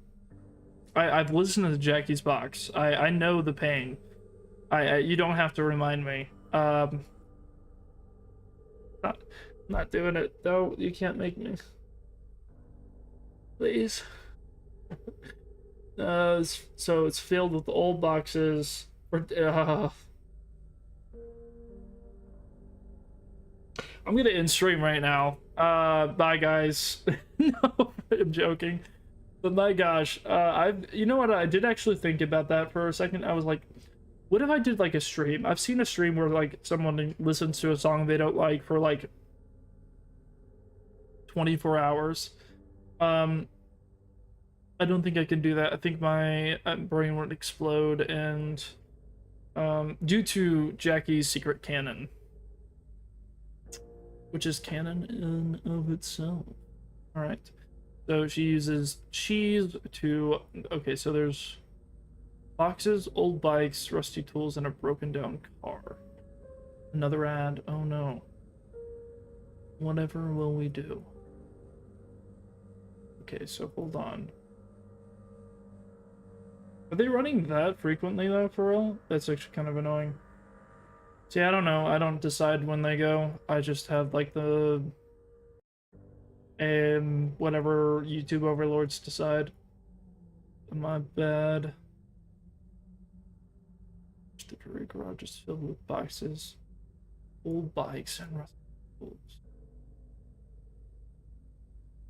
I've listened to Jackie's box. I know the pain. You don't have to remind me. Not doing it though. You can't make me. Please. So it's filled with old boxes. I'm gonna end stream right now. Bye guys. No, I'm joking. But my gosh, you know what? I did actually think about that for a second. I was like, what if I did like a stream? I've seen a stream where like someone listens to a song they don't like for like 24 hours. I don't think I can do that. I think my brain would explode, and due to Jackie's secret canon, which is canon in of itself. All right. So she uses cheese to... Okay, so there's boxes, old bikes, rusty tools, and a broken down car. Another ad. Oh no. Whatever will we do? Okay, so hold on. Are they running that frequently though, for real? That's actually kind of annoying. See, I don't know. I don't decide when they go. I just have like the... whatever YouTube overlords decide. My bad. The Drury garage is filled with boxes, old bikes, and rusty tools.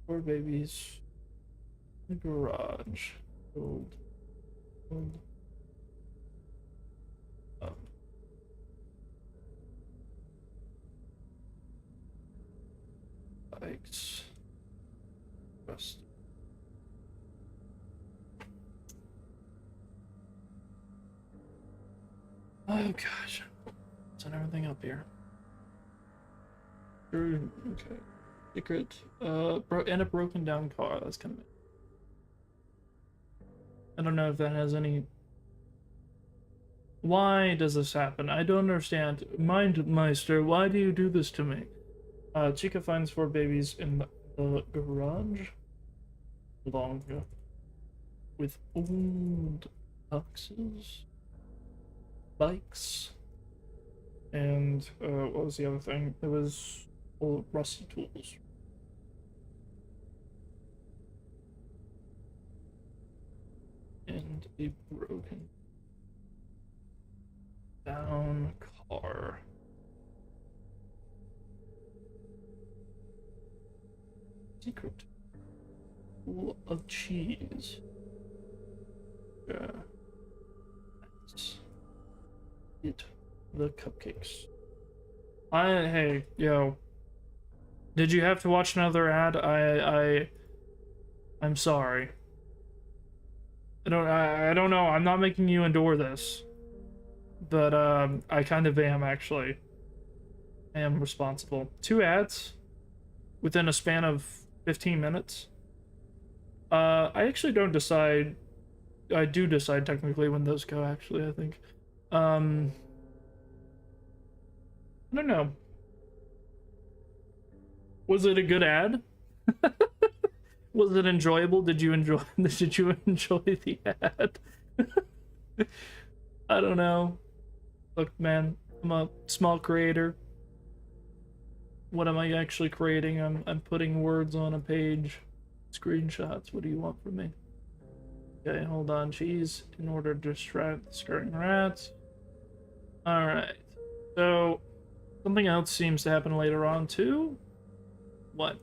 4 babies. The garage. Old. Bikes. Rusty. Oh gosh. Set everything up here. Okay. Secret. And a broken down car. That's kind of it. I don't know if that has any... Why does this happen? I don't understand. Mind Meister, why do you do this to me? Chica finds 4 babies in the garage. Longer. With old boxes. Bikes. And, what was the other thing? It was old rusty tools. And a broken down car. Secret full of cheese. Yeah. Let's eat the cupcakes. Hey, yo. Did you have to watch another ad? I'm sorry. I don't know. I'm not making you endure this. But I kind of am, actually. I am responsible. 2 ads within a span of 15 minutes. I actually don't decide. I do decide technically when those go, actually, I think. I don't know. Was it a good ad? Was it enjoyable? Did you enjoy the ad? I don't know. Look, man, I'm a small creator. what am I actually creating? I'm putting words on a page. Screenshots. What do you want from me? Okay, hold on. Cheese in order to distract the scurrying rats. Alright. So, something else seems to happen later on, too? What?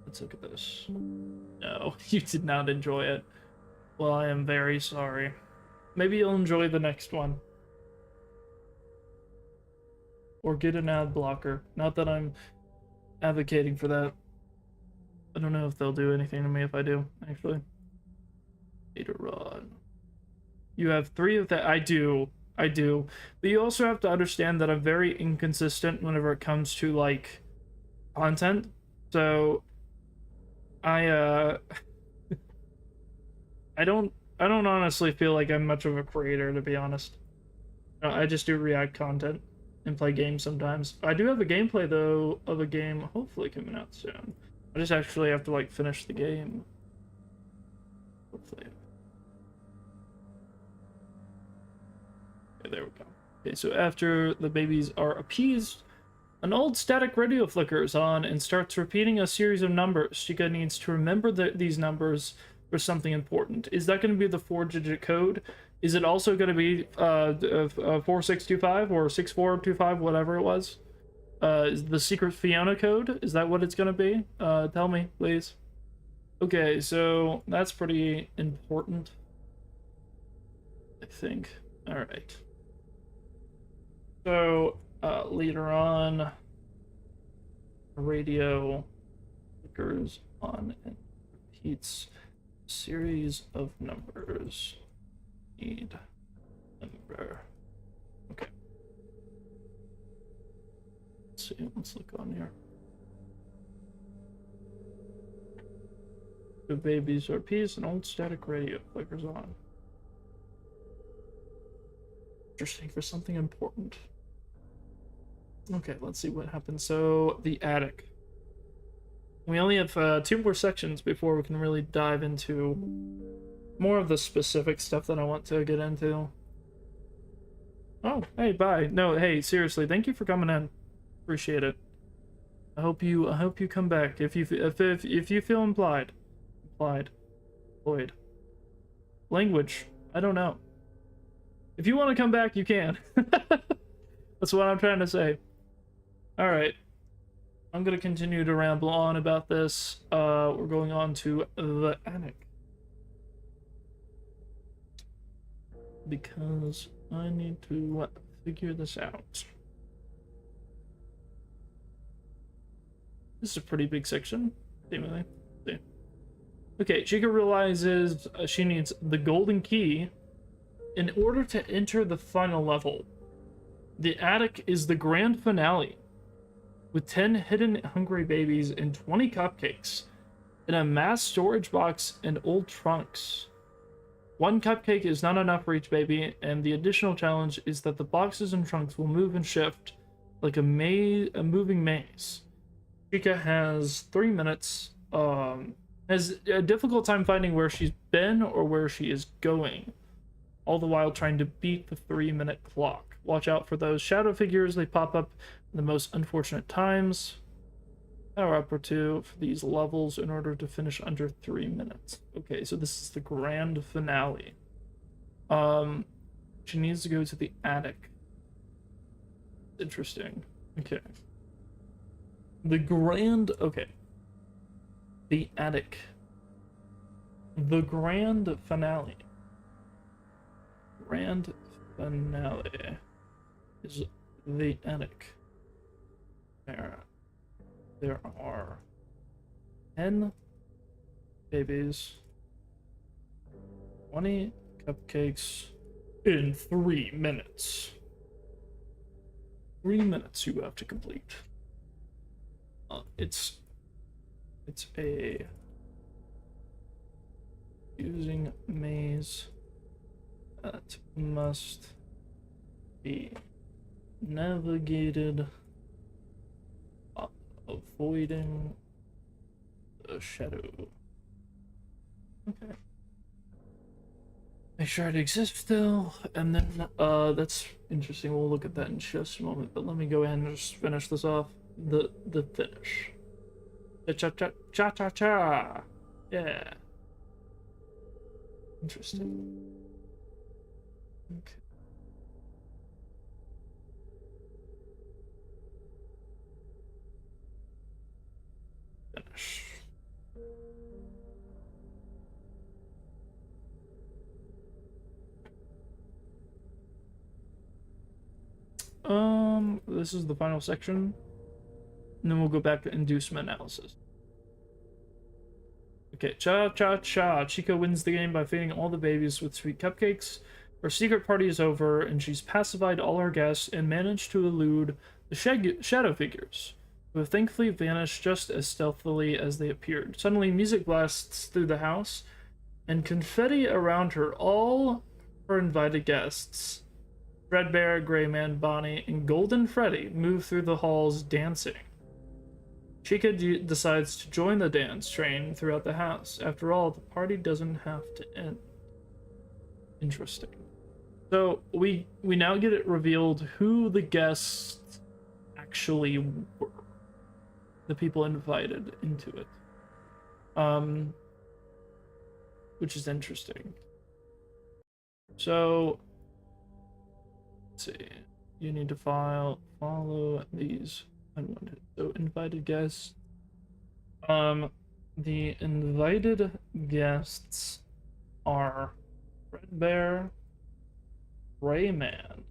Let's look at this. No, you did not enjoy it. Well, I am very sorry. Maybe you'll enjoy the next one. Or get an ad blocker. Not that I'm advocating for that. I don't know if they'll do anything to me if I do, actually. Later on. You have 3 of that. I do. But you also have to understand that I'm very inconsistent whenever it comes to, like, content. So, I don't honestly feel like I'm much of a creator, to be honest. I just do react content and play games sometimes. I do have a gameplay, though, of a game hopefully coming out soon. I just actually have to, like, finish the game. Hopefully. Okay, there we go. Okay, so after the babies are appeased, an old static radio flickers on and starts repeating a series of numbers. Chica needs to remember these numbers for something important. Is that going to be the 4-digit code? Is it also going to be 4625 or 6425, whatever it was? Is the secret Fiona code? Is that what it's going to be? Tell me, please. Okay, so that's pretty important, I think. All right. So, later on, radio flickers on and repeats a series of numbers. Need number. Okay. Let's see, let's look on here. The babies are peas, an old static radio flickers on. Interesting, for something important. Okay, let's see what happens. So, the attic. We only have 2 more sections before we can really dive into more of the specific stuff that I want to get into. Oh, hey, bye. No, hey, seriously, thank you for coming in. Appreciate it. I hope you come back if you feel employed. Language. I don't know. If you want to come back, you can. That's what I'm trying to say. All right. I'm going to continue to ramble on about this. We're going on to the attic. Because I need to figure this out. This is a pretty big section, seemingly. See. Okay, Chica realizes she needs the golden key in order to enter the final level. The attic is the grand finale, with 10 hidden hungry babies and 20 cupcakes, in a mass storage box and old trunks. 1 cupcake is not enough for each baby, and the additional challenge is that the boxes and trunks will move and shift like a moving maze. Chica has 3 minutes, has a difficult time finding where she's been or where she is going, all the while trying to beat the 3-minute clock. Watch out for those shadow figures, they pop up in the most unfortunate times. Power up or 2 for these levels in order to finish under 3 minutes. Okay, so this is the grand finale. She needs to go to the attic. Interesting. Okay. The attic. The grand finale. Grand finale is the attic. There are 10 babies, 20 cupcakes in 3 minutes. 3 minutes you have to complete. It's a using maze that must be navigated, avoiding the shadow. Okay. Make sure it exists still, and then that's interesting. We'll look at that in just a moment, but let me go ahead and just finish this off. the finish. Cha cha cha cha cha. Yeah. Interesting. Okay. Finish. This is the final section, and then we'll go back to inducement analysis. Okay, cha cha cha. Chica wins the game by feeding all the babies with sweet cupcakes. Her secret party is over, and she's pacified all her guests and managed to elude the shadow figures, who have thankfully vanished just as stealthily as they appeared. Suddenly, music blasts through the house, and confetti around her. All her invited guests, Fredbear, Grayman, Bonnie, and Golden Freddy, move through the halls dancing. Chica decides to join the dance train throughout the house. After all, the party doesn't have to end. Interesting. So we now get it revealed who the guests actually were. The people invited into it. Which is interesting. So let's see. You need to follow these unwanted. So invited guests. The invited guests are Fredbear, Rayman,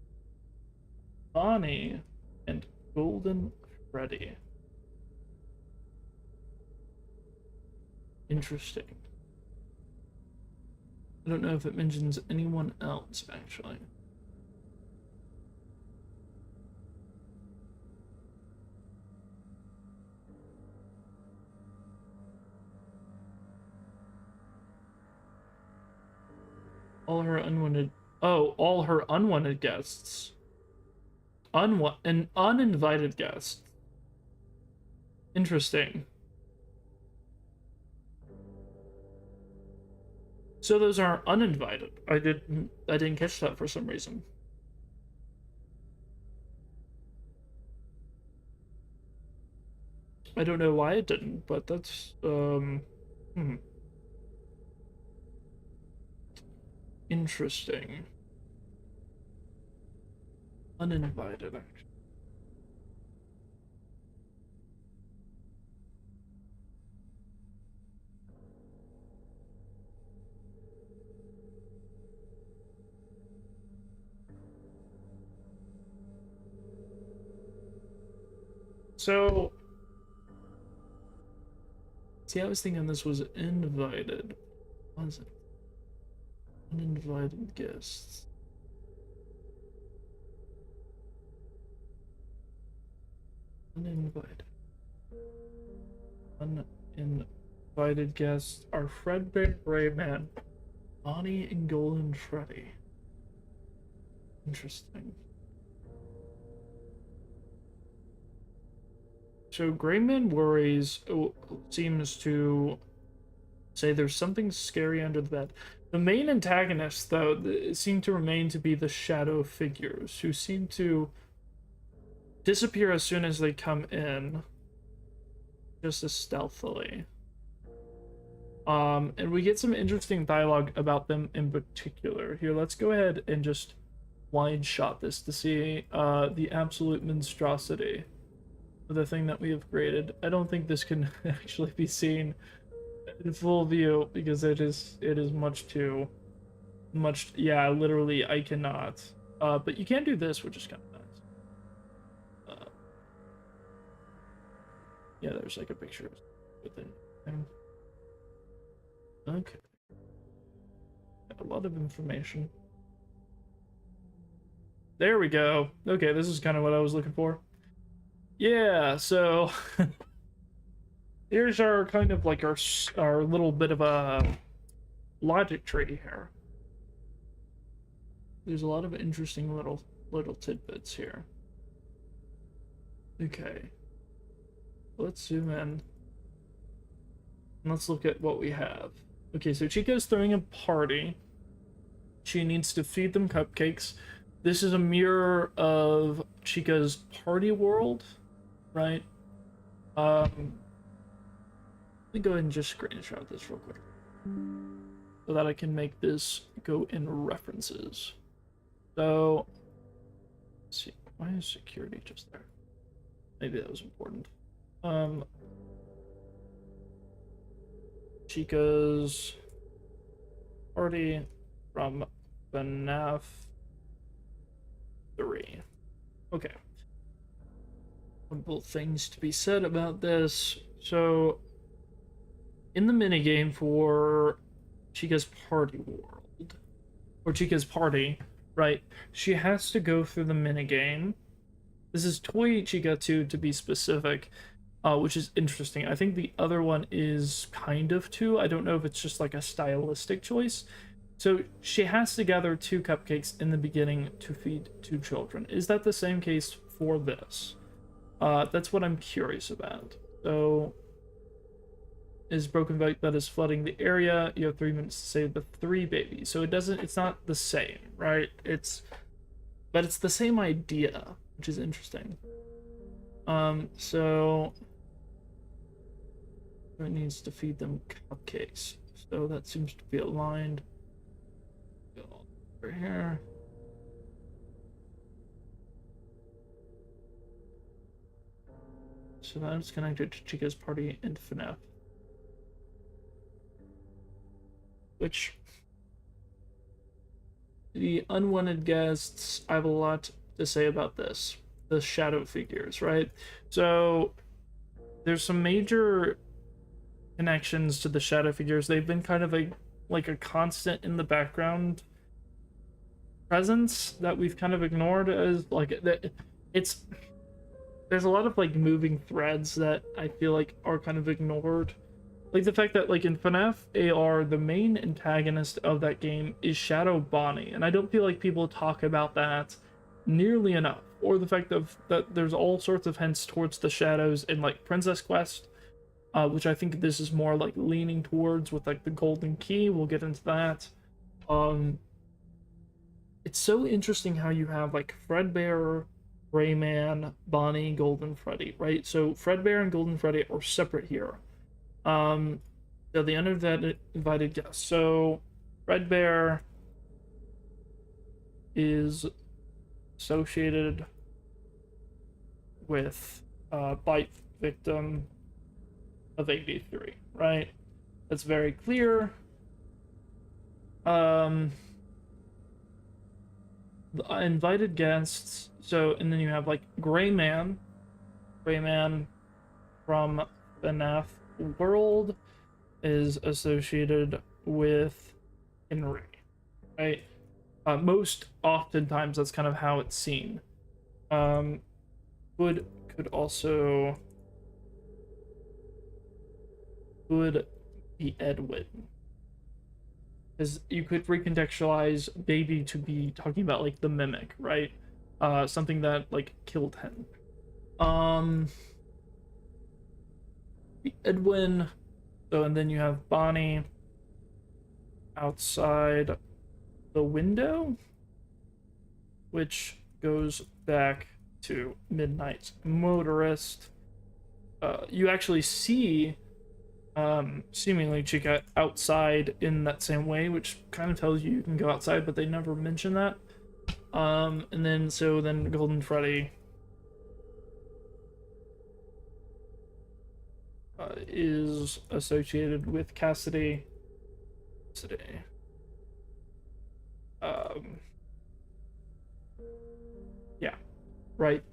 Bonnie, and Golden Freddy. Interesting. I don't know if it mentions anyone else, actually. All her unwanted... Oh, all her unwanted guests. Uninvited guests. Interesting. So those are uninvited. I didn't catch that for some reason. I don't know why it didn't, but that's interesting. Uninvited, actually. So, see, I was thinking this was invited. Was it? Uninvited guests. Uninvited. Uninvited guests are Fredbear, Rayman, Bonnie, and Golden Freddy. Interesting. So Grayman worries, seems to say there's something scary under the bed. The main antagonists, though, seem to remain to be the shadow figures, who seem to disappear as soon as they come in, just as stealthily. And we get some interesting dialogue about them in particular. Here, let's go ahead and just wide shot this to see the absolute monstrosity of the thing that we have created. I don't think this can actually be seen in full view because it is much too much. Yeah, literally I cannot. But you can do this, which is kind of nice. Yeah, there's like a picture with it. Okay. A lot of information. There we go. Okay, this is kind of what I was looking for. Yeah, so here's our kind of like our little bit of a logic tree here. There's a lot of interesting little tidbits here. Okay. Let's zoom in. And let's look at what we have. Okay, so Chica's throwing a party. She needs to feed them cupcakes. This is a mirror of Chica's party world, right? Um, let me go ahead and just screenshot this real quick so that I can make this go in references. So, let's see, why is security just there? Maybe that was important. Chica's party from FNAF 3. Okay. Multiple things to be said about this. So, in the minigame for Chica's Party World, or Chica's Party, right, she has to go through the minigame. This is Toy Chica 2 to be specific, which is interesting. I think the other one is kind of 2. I don't know if it's just like a stylistic choice. So she has to gather 2 cupcakes in the beginning to feed 2 children. Is that the same case for this? That's what I'm curious about. So, is broken bike that is flooding the area. You have 3 minutes to save the 3 babies. So it's not the same, right? But it's the same idea, which is interesting. So it needs to feed them cupcakes. So that seems to be aligned. Go over here. So that's connected to Chica's party and FNAF. Which, the unwanted guests, I have a lot to say about this. The shadow figures, right? So there's some major connections to the shadow figures. They've been kind of like a constant in the background presence that we've kind of ignored as like it's there's a lot of like moving threads that I feel like are kind of ignored. Like the fact that like in FNAF AR, the main antagonist of that game is Shadow Bonnie, and I don't feel like people talk about that nearly enough. Or the fact that there's all sorts of hints towards the shadows in like Princess Quest, which I think this is more like leaning towards with like the golden key. We'll get into that. It's so interesting how you have like Fredbear, Rayman, Bonnie, Golden Freddy, right? So Fredbear and Golden Freddy are separate here. So the uninvited guest. So Fredbear is associated with bite victim of 83, right? That's very clear. The invited guests, so, and then you have like Grayman from FNAF World is associated with Henry, right? Most oftentimes that's kind of how it's seen. Could be Edwin, because you could recontextualize baby to be talking about like the mimic, right? Something that like killed him. The Edwin. So, and then you have Bonnie outside the window, which goes back to Midnight Motorist. You actually see seemingly Chica outside in that same way, which kind of tells you can go outside, but they never mention that. And then then Golden Freddy is associated with Cassidy. Yeah, right.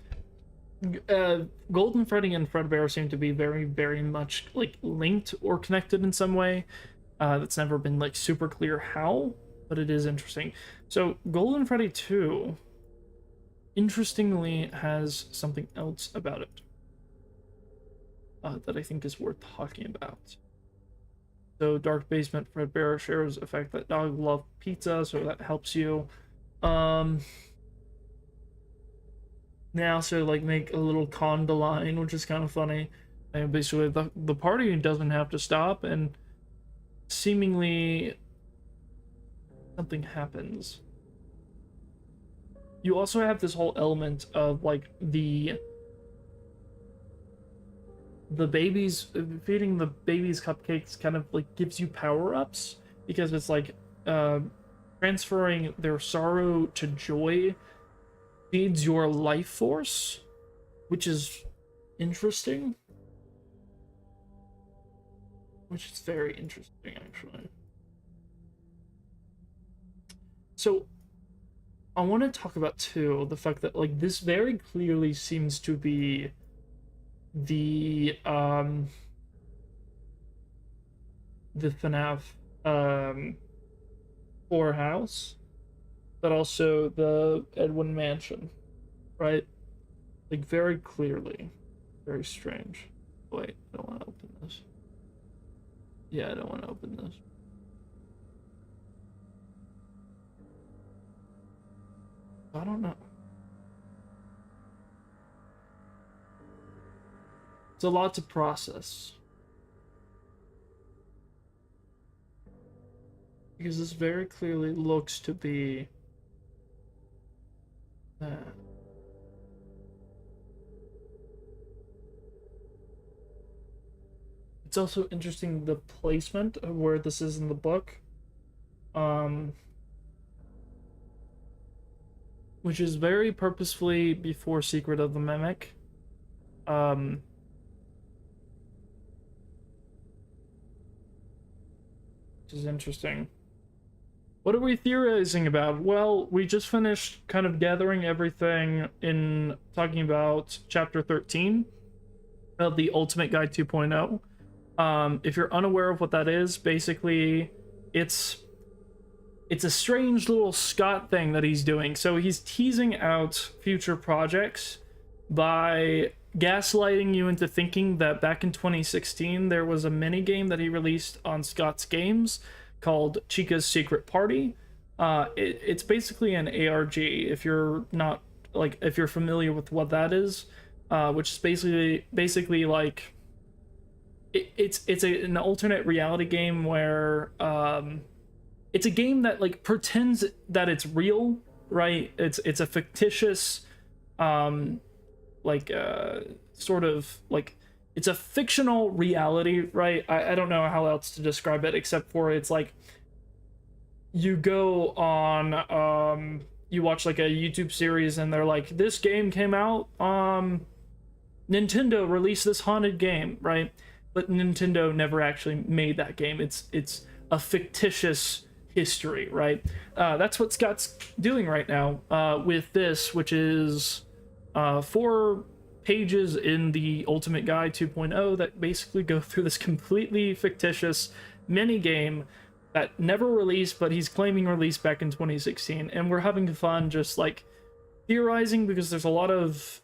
Golden Freddy and Fredbear seem to be very, very much like linked or connected in some way. That's never been like super clear how, but it is interesting. So Golden Freddy 2, interestingly, has something else about it that I think is worth talking about. So Dark Basement Fredbear shares the fact that dog love pizza, so that helps you. They also like make a little conda line, which is kind of funny. And basically the party doesn't have to stop, and seemingly something happens. You also have this whole element of like the the babies, feeding the babies cupcakes kind of like gives you power-ups, because it's like uh transferring their sorrow to joy feeds your life force, which is interesting. Which is very interesting, actually. So I want to talk about too the fact that like this very clearly seems to be the the FNAF um whorehouse, but also the Edwin Mansion, right? Like very clearly. Very strange. Wait, I don't want to open this. Yeah, I don't want to open this. I don't know. It's a lot to process. Because this very clearly looks to be that. It's also interesting the placement of where this is in the book. Um, which is very purposefully before Secret of the Mimic. Um, which is interesting. What are we theorizing about? Well, we just finished kind of gathering everything in talking about chapter 13 of the Ultimate Guide 2.0. If you're unaware of what that is, basically it's a strange little Scott thing that he's doing. So he's teasing out future projects by gaslighting you into thinking that back in 2016 there was a mini game that he released on Scott's Games called Chica's Secret Party. It's basically an ARG. If you're not like if you're familiar with what that is, which is basically like it's an alternate reality game where it's a game that like pretends that it's real, right? It's a fictitious like sort of like it's a fictional reality, right? I don't know how else to describe it except for it's like you go on you watch like a YouTube series and they're like, this game came out, Nintendo released this haunted game, right? But Nintendo never actually made that game. It's a fictitious history, right? That's what Scott's doing right now with this, which is 4 pages in the Ultimate Guide 2.0 that basically go through this completely fictitious mini game that never released, but he's claiming released back in 2016. And we're having fun just like theorizing because there's a lot of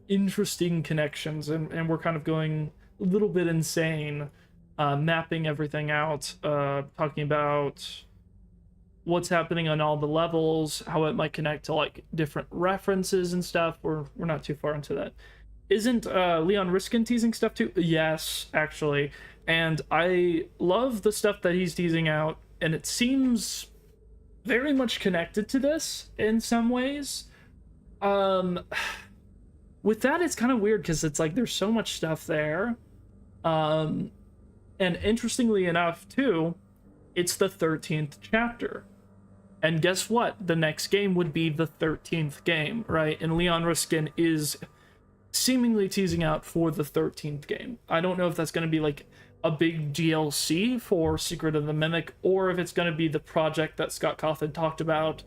interesting connections, and we're kind of going a little bit insane, mapping everything out, talking about what's happening on all the levels, how it might connect to like different references and stuff. We're not too far into that. Isn't Leon Riskin teasing stuff too? Yes, actually. And I love the stuff that he's teasing out, and it seems very much connected to this in some ways. With that, it's kind of weird because it's like there's so much stuff there. And interestingly enough, too, it's the 13th chapter. And guess what? The next game would be the 13th game, right? And Leon Riskin is seemingly teasing out for the 13th game. I don't know if that's going to be like a big DLC for Secret of the Mimic, or if it's going to be the project that Scott Cawthon talked about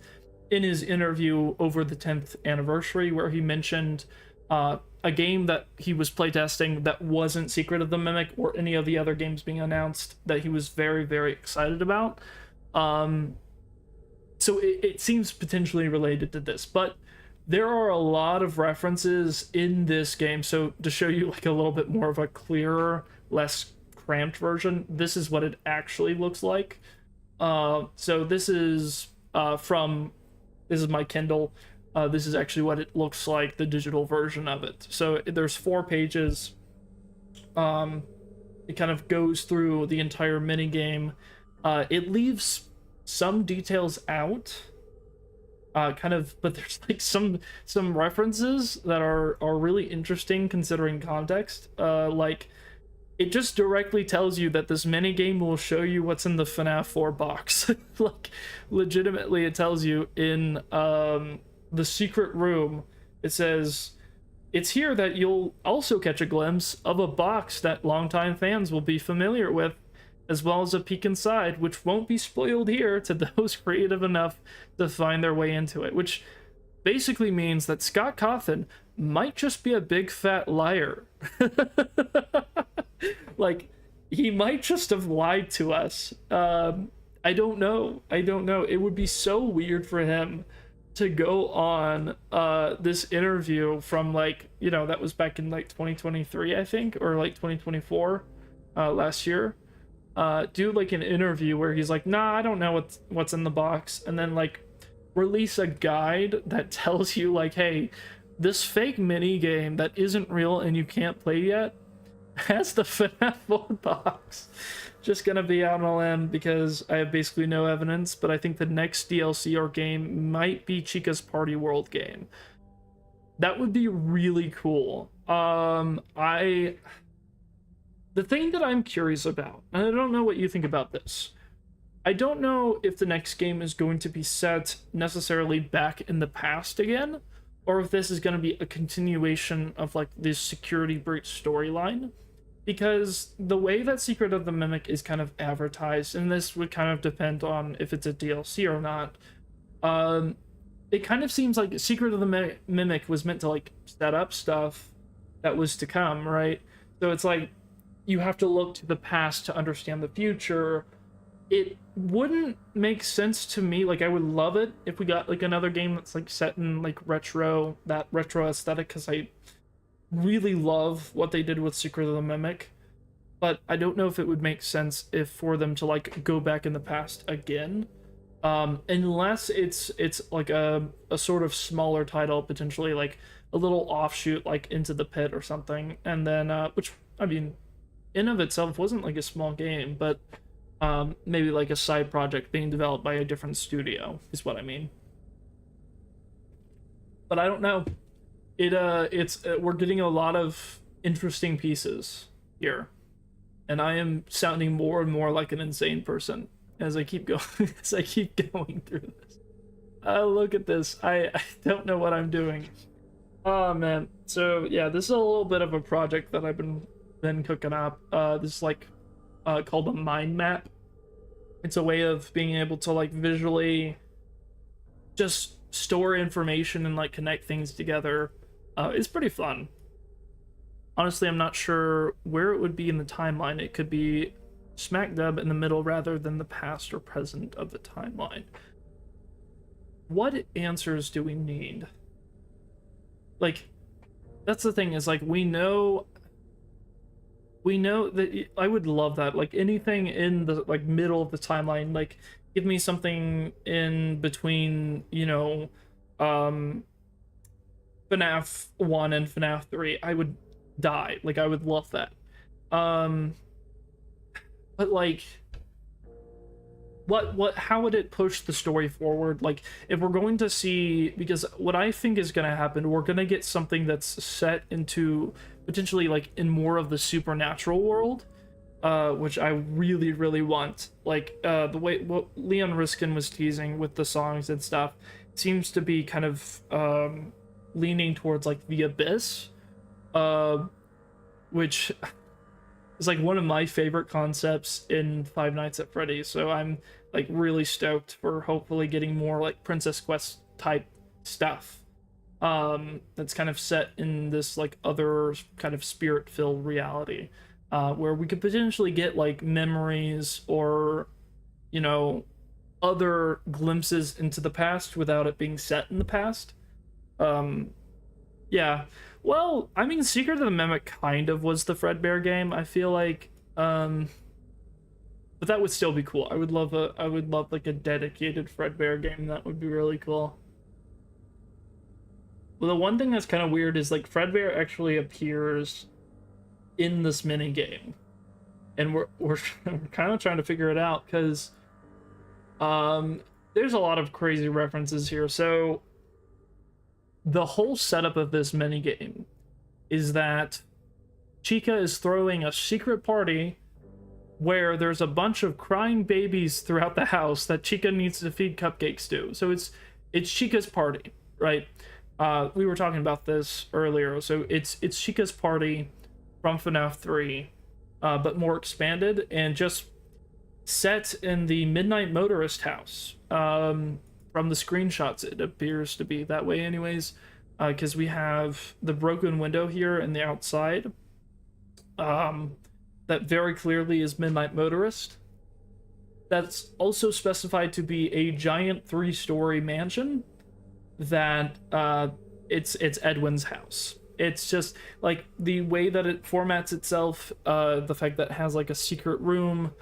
in his interview over the 10th anniversary, where he mentioned a game that he was playtesting that wasn't Secret of the Mimic or any of the other games being announced that he was very, very excited about. So it seems potentially related to this, but there are a lot of references in this game. So to show you like a little bit more of a clearer, less cramped version, this is what it actually looks like. So this is this is my Kindle. This is actually what it looks like, the digital version of it. So there's 4 pages. It kind of goes through the entire minigame. It leaves some details out. kind of, but there's like some references that are really interesting considering context. Like it just directly tells you that this mini game will show you what's in the FNAF 4 box. Like legitimately it tells you in the secret room, it says it's here that you'll also catch a glimpse of a box that longtime fans will be familiar with, as well as a peek inside, which won't be spoiled here to those creative enough to find their way into it. Which basically means that Scott Cawthon might just be a big fat liar. Like, he might just have lied to us. I don't know. I don't know. It would be so weird for him to go on this interview from, like, you know, that was back in like 2023, I think, or like 2024, last year. Do like an interview where he's like, nah, I don't know what's in the box, and then like release a guide that tells you like, hey, this fake mini game that isn't real and you can't play yet has the FNAF 4 box. Just gonna be out on a limb because I have basically no evidence, but I think the next DLC or game might be Chica's Party World game. That would be really cool. The thing that I'm curious about, and I don't know what you think about this, I don't know if the next game is going to be set necessarily back in the past again, or if this is going to be a continuation of like this security breach storyline. Because the way that Secret of the Mimic is kind of advertised, and this would kind of depend on if it's a DLC or not, it kind of seems like Secret of the Mimic was meant to like set up stuff that was to come, right? So it's like you have to look to the past to understand the future. It wouldn't make sense to me. Like, I would love it if we got like another game that's like set in like that retro aesthetic, because I really love what they did with Secret of the Mimic. But I don't know if it would make sense if for them to like go back in the past again, unless it's like a sort of smaller title, potentially like a little offshoot like Into the Pit or something, and then which, I mean, in of itself wasn't like a small game, but maybe like a side project being developed by a different studio is what I mean. But I don't know. It's we're getting a lot of interesting pieces here, and I am sounding more and more like an insane person as I keep going as I keep going through this. Look at this. I don't know what I'm doing. Oh man. So yeah, this is a little bit of a project that I've been cooking up. This is like called a mind map. It's a way of being able to like visually just store information and like connect things together. It's pretty fun. Honestly, I'm not sure where it would be in the timeline. It could be smack dab in the middle rather than the past or present of the timeline. What answers do we need? Like, that's the thing, is like we know that I would love that. Like anything in the like middle of the timeline, like give me something in between, you know, FNAF 1 and FNAF 3. I would die. Like I would love that. But like how would it push the story forward? Like if we're going to see, because what I think is going to happen, we're going to get something that's set into potentially like in more of the supernatural world, which I really, really want. Like the way what Leon Riskin was teasing with the songs and stuff seems to be kind of leaning towards like the abyss, which is like one of my favorite concepts in Five Nights at Freddy's. So I'm like really stoked for hopefully getting more like Princess Quest type stuff that's kind of set in this like other kind of spirit-filled reality, where we could potentially get like memories or, you know, other glimpses into the past without it being set in the past. Yeah, well, I mean, Secret of the Mimic kind of was the Fredbear game, I feel like, but that would still be cool. I would love like a dedicated Fredbear game. That would be really cool. Well, the one thing that's kind of weird is like Fredbear actually appears in this mini game, and we're kind of trying to figure it out, because there's a lot of crazy references here. So the whole setup of this minigame is that Chica is throwing a secret party where there's a bunch of crying babies throughout the house that Chica needs to feed cupcakes to. So it's Chica's party, right? We were talking about this earlier. So it's Chica's party from FNAF 3, but more expanded and just set in the Midnight Motorist house. From the screenshots, it appears to be that way anyways, because we have the broken window here in the outside. That very clearly is Midnight Motorist. That's also specified to be a giant 3-story mansion that it's Edwin's house. It's just like the way that it formats itself, the fact that it has like a secret room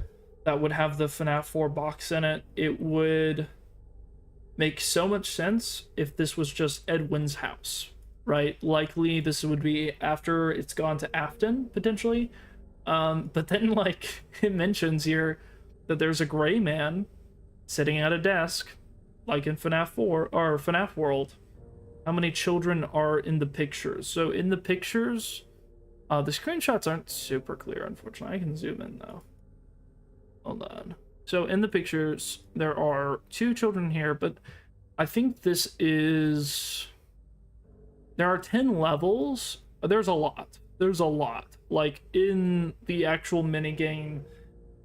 that would have the FNAF 4 box in it. It would make so much sense if this was just Edwin's house, right? Likely this would be after it's gone to Afton, potentially. But then, like, it mentions here that there's a gray man sitting at a desk, like in FNAF 4, or FNAF World. How many children are in the pictures? So in the pictures, the screenshots aren't super clear, unfortunately. I can zoom in, though. Hold on. So in the pictures, there are 2 children here, but I think this is... There are 10 levels. There's a lot. There's a lot. Like, in the actual minigame,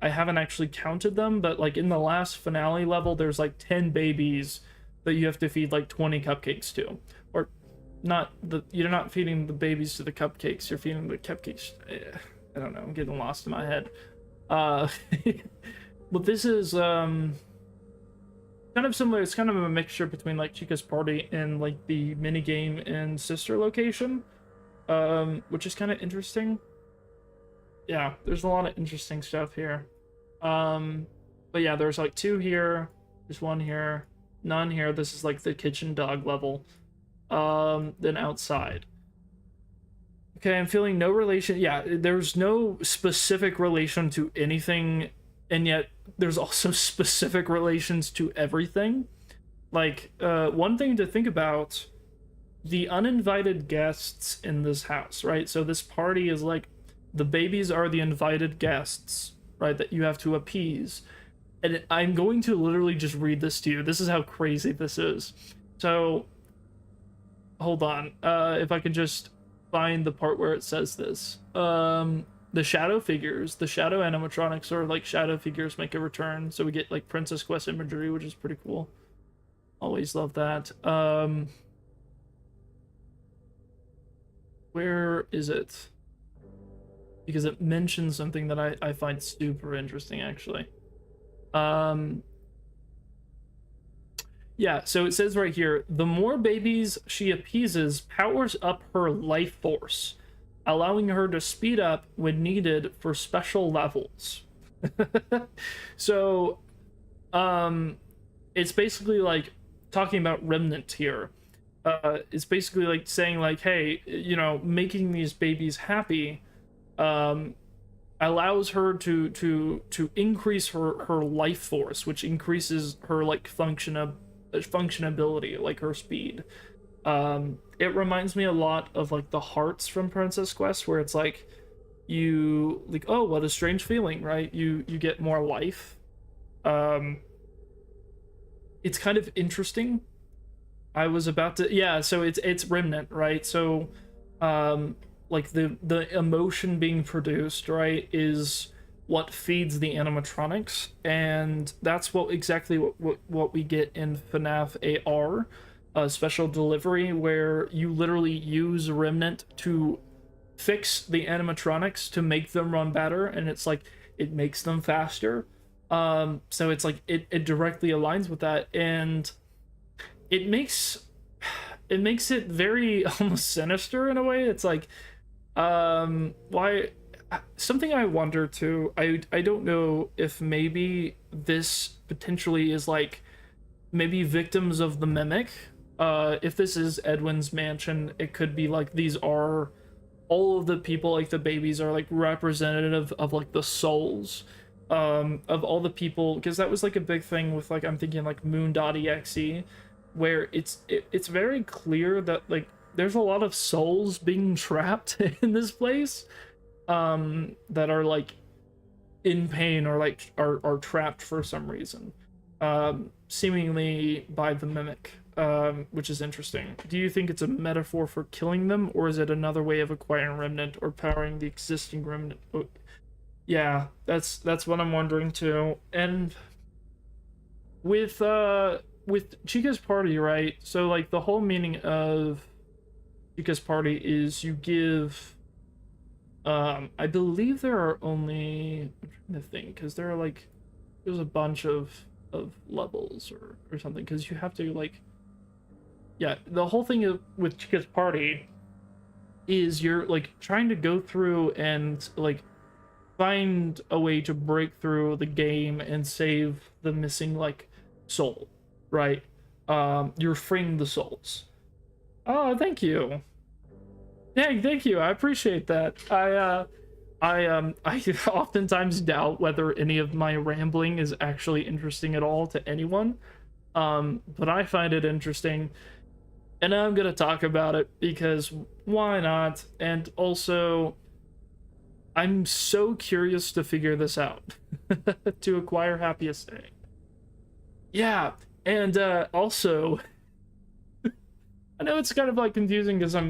I haven't actually counted them, but, like, in the last finale level, there's, like, 10 babies that you have to feed, like, 20 cupcakes to. Or, you're not feeding the babies to the cupcakes, you're feeding the cupcakes... I don't know, I'm getting lost in my head. But this is kind of similar. It's kind of a mixture between like Chica's party and like the minigame and sister location, which is kind of interesting. Yeah, there's a lot of interesting stuff here. But yeah, there's like 2 here, there's 1 here, none here. This is like the kitchen dog level. Then outside. Okay, I'm feeling no relation. Yeah, there's no specific relation to anything, and yet there's also specific relations to everything. Like, one thing to think about, the uninvited guests in this house, right? So this party is like, the babies are the invited guests, right, that you have to appease. And I'm going to literally just read this to you. This is how crazy this is. So, hold on. If I can just find the part where it says this. The shadow figures, the shadow animatronics, or like shadow figures, make a return. So we get like Princess Quest imagery, which is pretty cool. Always love that. Where is it? Because it mentions something that I find super interesting, actually. Yeah, so it says right here, the more babies she appeases powers up her life force, allowing her to speed up when needed for special levels. So, it's basically like talking about Remnant here. It's basically like saying like, hey, you know, making these babies happy allows her to increase her life force, which increases her like functionability, like her speed. It reminds me a lot of like the hearts from Princess Quest, where it's like you like, oh, what a strange feeling, right? You get more life. It's kind of interesting. I was about to, yeah, so it's Remnant, right? So like the emotion being produced, right, is what feeds the animatronics, and that's exactly what we get in FNAF AR, special delivery, where you literally use Remnant to fix the animatronics to make them run better, and it's like it makes them faster. So it's like it directly aligns with that, and it makes it very almost sinister in a way. It's like why, something I wonder too, I don't know if maybe this potentially is like maybe victims of the mimic. If this is Edwin's mansion, it could be like these are all of the people, like the babies are like representative of like the souls of all the people, because that was like a big thing with like I'm thinking like Moon.exe, where it's very clear that like there's a lot of souls being trapped in this place, that are like in pain or like are trapped for some reason, seemingly by the mimic, which is interesting. Do you think it's a metaphor for killing them, or is it another way of acquiring remnant or powering the existing remnant? Oh, yeah, that's what I'm wondering too. And with Chica's party, right? So like the whole meaning of Chica's party is you give, I believe there are only, I'm trying to think, because there are like there's a bunch of levels or something, because you have to like, yeah, the whole thing with Chica's party is you're like trying to go through and like find a way to break through the game and save the missing like soul, right? You're freeing the souls. Oh, thank you. Yeah, thank you. I appreciate that. I oftentimes doubt whether any of my rambling is actually interesting at all to anyone. But I find it interesting, and I'm gonna talk about it because why not? And also, I'm so curious to figure this out to acquire happiest day. Yeah, and also, I know it's kind of like confusing because I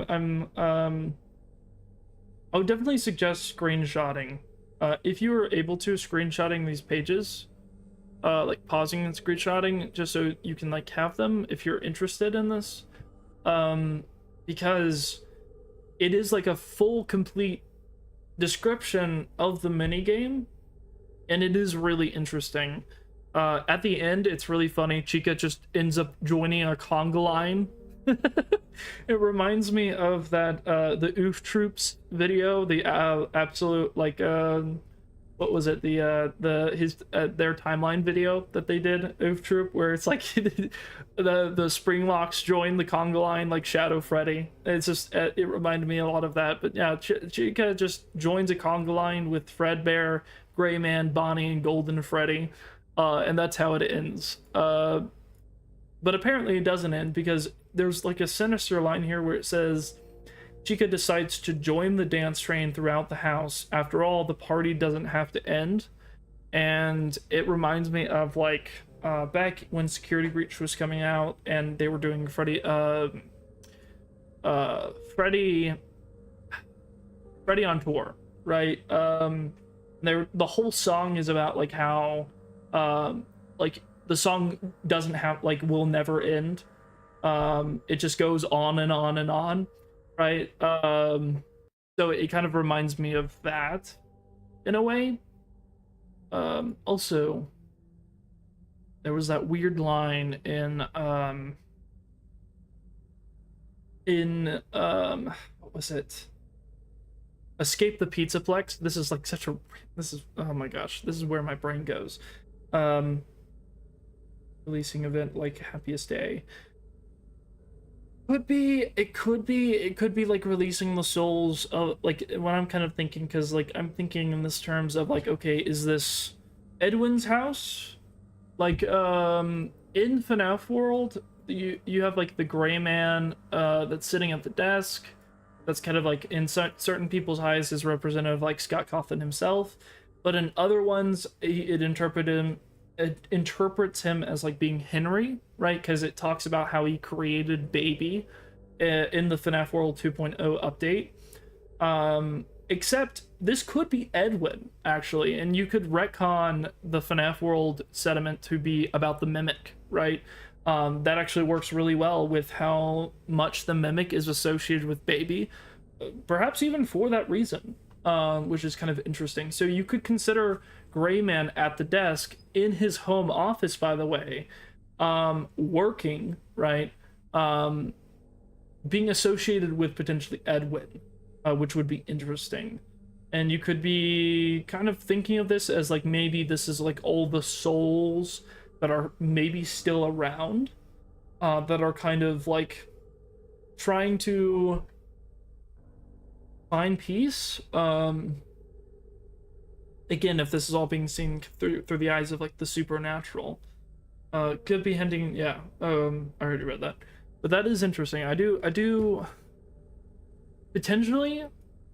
would definitely suggest screenshotting. If you are able to, screenshotting these pages, like pausing and screenshotting, just so you can like have them if you're interested in this, because it is like a full, complete description of the minigame, and it is really interesting. At the end, it's really funny. Chica just ends up joining a conga line. It reminds me of that the Oof Troops video, the absolute like what was it, the his their timeline video that they did, Oof Troop, where it's like the Springlocks join the conga line like Shadow Freddy. It's just it reminded me a lot of that. But yeah, Chica just joins a conga line with Fredbear, Gray Man, Bonnie, and Golden Freddy, and that's how it ends. But apparently it doesn't end, because there's like a sinister line here where it says Chica decides to join the dance train throughout the house. After all, the party doesn't have to end. And it reminds me of like back when Security Breach was coming out and they were doing Freddy on tour, right? The whole song is about like how like the song doesn't have like will never end. It just goes on and on and on, right? So it kind of reminds me of that in a way. Also, there was that weird line in what was it? Escape the Pizzaplex. This is like such a, this is, oh my gosh, this is where my brain goes. Releasing event like Happiest Day. It could be like releasing the souls of like what I'm kind of thinking, because like I'm thinking in this terms of like, okay, is this Edwin's house? Like in FNAF world, you have like the gray man that's sitting at the desk, that's kind of like in certain people's eyes is representative like Scott Cawthon himself, but in other ones it interprets him as like being Henry, right? Because it talks about how he created Baby in the FNAF World 2.0 update. Except this could be Edwin, actually, and you could retcon the FNAF World sentiment to be about the Mimic, right? That actually works really well with how much the Mimic is associated with Baby, perhaps even for that reason, which is kind of interesting. So you could consider Gray Man at the desk in his home office, by the way, working, right? Being associated with potentially Edwin, which would be interesting. And you could be kind of thinking of this as like maybe this is like all the souls that are maybe still around, that are kind of like trying to find peace. Again, if this is all being seen through the eyes of like the supernatural, could be hinting. Yeah, I already read that, but that is interesting. I do potentially,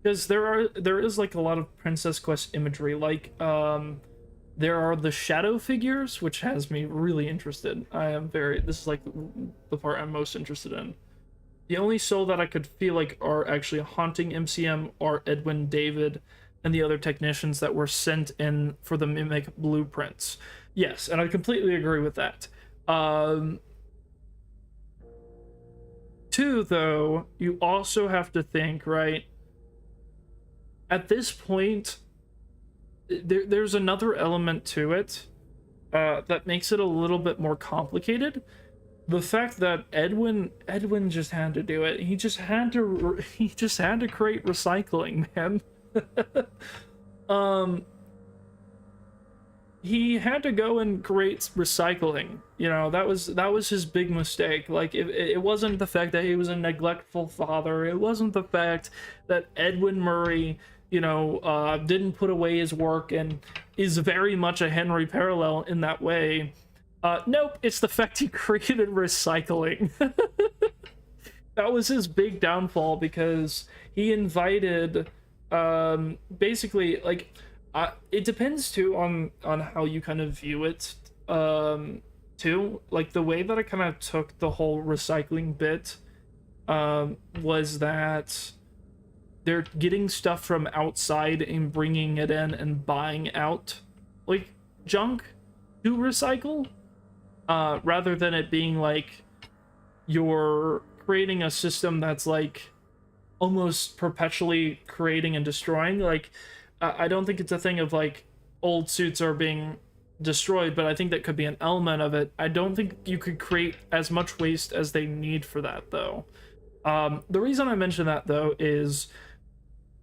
because there is like a lot of Princess Quest imagery, like there are the shadow figures, which has me really interested. This is like the part I'm most interested in. The only soul that I could feel like are actually haunting MCM are Edwin, David, and the other technicians that were sent in for the mimic blueprints. Yes, and I completely agree with that. Two, though, you also have to think, right? At this point, there's another element to it that makes it a little bit more complicated. The fact that Edwin just had to do it. He just had to create recycling, man. He had to go and create recycling. You know, that was his big mistake. Like, it wasn't the fact that he was a neglectful father. It wasn't the fact that Edwin Murray, you know, didn't put away his work and is very much a Henry parallel in that way. Nope, it's the fact he created recycling. That was his big downfall, because he invited, basically, like, it depends too on how you kind of view it, too. Like, the way that I kind of took the whole recycling bit, was that they're getting stuff from outside and bringing it in and buying out, like, junk to recycle, rather than it being like you're creating a system that's like almost perpetually creating and destroying. Like, I don't think it's a thing of like old suits are being destroyed, but I think that could be an element of it. I don't think you could create as much waste as they need for that, though. The reason I mention that, though, is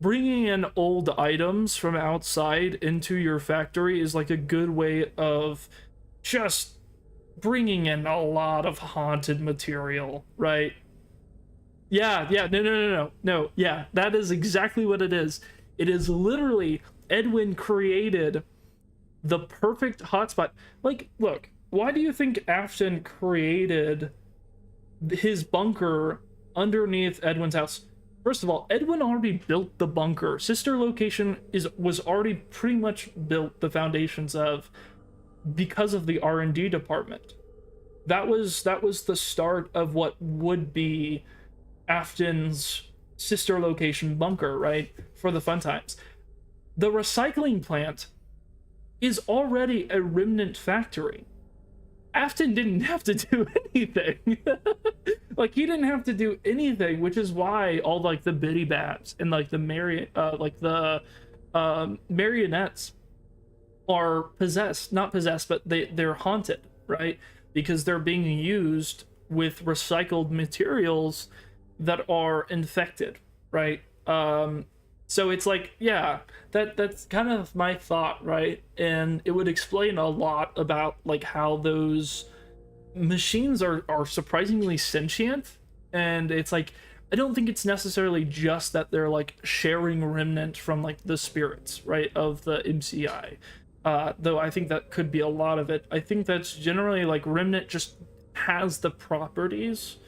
bringing in old items from outside into your factory is like a good way of just bringing in a lot of haunted material, right? Yeah, no, yeah, that is exactly what it is. It is literally Edwin created the perfect hotspot. Like, look, why do you think Afton created his bunker underneath Edwin's house? First of all, Edwin already built the bunker. Sister Location was already pretty much built, the foundations of, because of the R&D department. That was the start of what would be Afton's Sister Location bunker, right? For the fun times. The recycling plant is already a remnant factory. Afton didn't have to do anything. Like, he didn't have to do anything, which is why all like the Biddy Bats and like the marionettes are possessed, not possessed, but they're haunted, right? Because they're being used with recycled materials that are infected, right? So it's like, yeah, that's kind of my thought, right? And it would explain a lot about like how those machines are surprisingly sentient. And it's like, I don't think it's necessarily just that they're like sharing remnant from like the spirits, right, of the MCI. Though I think that could be a lot of it. I think that's generally like remnant just has the properties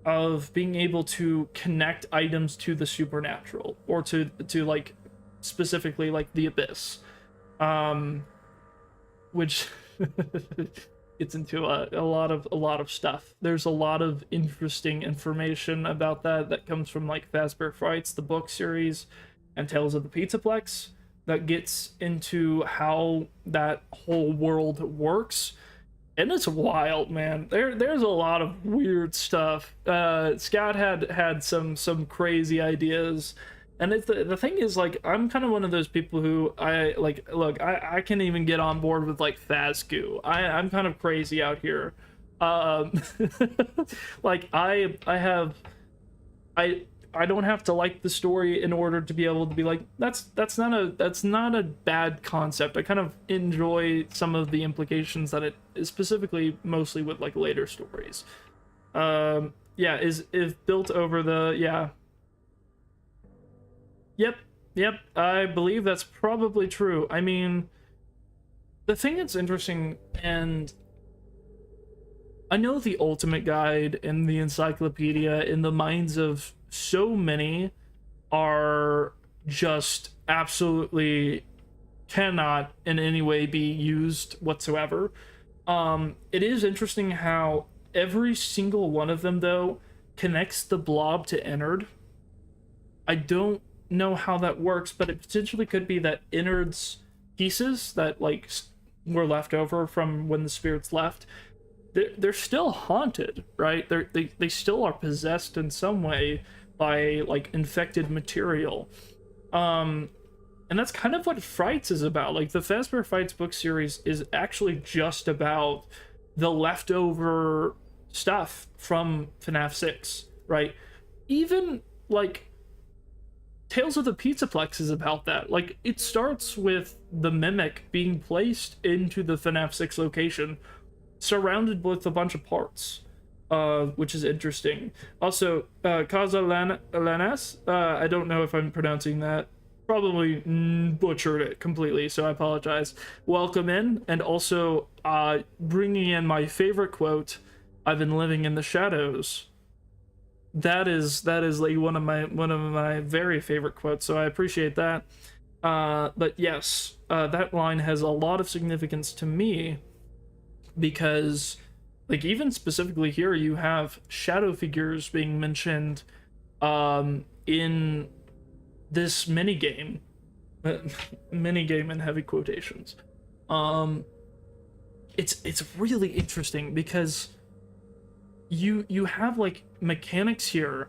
of being able to connect items to the supernatural, or to like specifically like the abyss, which gets into a lot of stuff. There's a lot of interesting information about that comes from like Fazbear Frights, the book series, and Tales of the Pizzaplex, that gets into how that whole world works. And it's wild, man. There's a lot of weird stuff. Scott had some crazy ideas, and the thing is, like, I'm kind of one of those people who I can't even get on board with like Fazgoo. I'm kind of crazy out here. Like I don't have to like the story in order to be able to be like, that's not a bad concept. I kind of enjoy some of the implications that it is, specifically mostly with like later stories. Yeah, is built over the, yeah. Yep, Yep, I believe that's probably true. I mean, the thing that's interesting, and I know the Ultimate Guide and the Encyclopedia in the minds of so many are just absolutely cannot in any way be used whatsoever. It is interesting how every single one of them, though, connects the blob to Innard. I don't know how that works, but it potentially could be that Innard's pieces that like were left over from when the spirits left, they're still haunted, right? They still are possessed in some way by like infected material. And that's kind of what Frights is about. Like the Fazbear Frights book series is actually just about the leftover stuff from FNAF 6, right? Even like Tales of the Pizzaplex is about that. Like it starts with the Mimic being placed into the FNAF 6 location, surrounded with a bunch of parts, which is interesting. Also, Kaza Lanas, I don't know if I'm pronouncing that. Probably butchered it completely, so I apologize. Welcome in, and also bringing in my favorite quote, "I've been living in the shadows." That is like one of my very favorite quotes, so I appreciate that. But yes, that line has a lot of significance to me because, like, even specifically here, you have shadow figures being mentioned in this minigame. Minigame in heavy quotations. It's really interesting because you have like mechanics here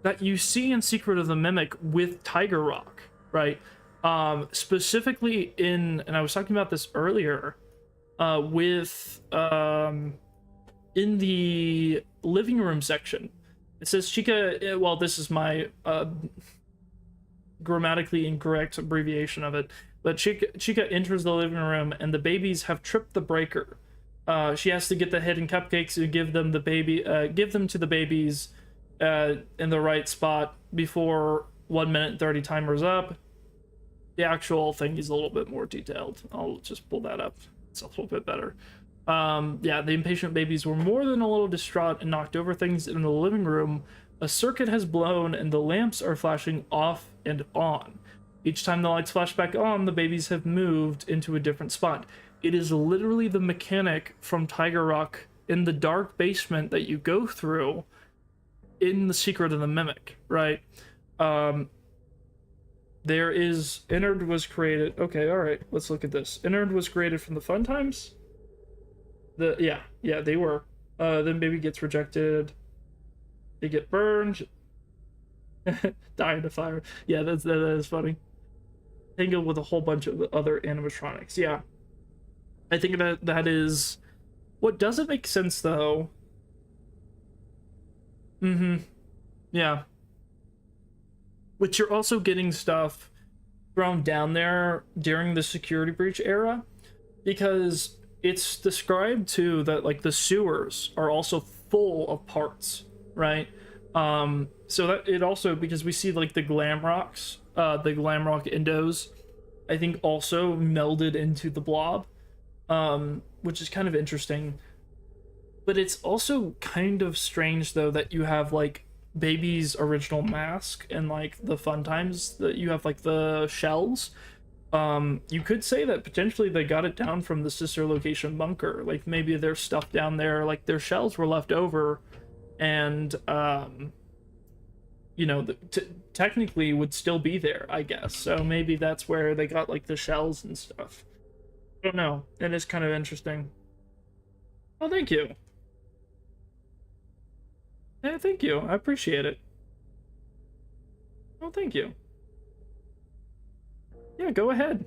that you see in Secret of the Mimic with Tiger Rock, right? Specifically in, and I was talking about this earlier, with in the living room section. It says Chica, well, this is my grammatically incorrect abbreviation of it, but Chica enters the living room and the babies have tripped the breaker. She has to get the hidden cupcakes and give them to the babies in the right spot before 1 minute 30 timer's up. The actual thing is a little bit more detailed. I'll just pull that up. It's a little bit better. Yeah, the impatient babies were more than a little distraught and knocked over things in the living room. A circuit has blown and the lamps are flashing off and on. Each time the lights flash back on, the babies have moved into a different spot. It is literally the mechanic from Tiger Rock in the dark basement that you go through in The Secret of the Mimic, right? There is... Innard was created... Okay, alright, let's look at this. Innard was created from the Fun Times? Yeah, they were. Then baby gets rejected. They get burned. Die in a fire. Yeah, that is funny. Tangled with a whole bunch of other animatronics. Yeah. I think that is... What doesn't make sense, though... Yeah. Which you're also getting stuff thrown down there during the security breach era. Because it's described, too, that, like, the sewers are also full of parts, right? So that it also, because we see, like, the glam rocks, the glam rock endos, I think also melded into the blob, which is kind of interesting. But it's also kind of strange, though, that you have, like, Baby's original mask and, like, the Fun Times, that you have, like, the shells. You could say that potentially they got it down from the sister location bunker. Like, maybe there's stuff down there, like, their shells were left over, and, you know, technically would still be there, I guess. So maybe that's where they got, like, the shells and stuff. I don't know. It is kind of interesting. Oh, thank you. Yeah, thank you. I appreciate it. Oh, thank you. Yeah, go ahead.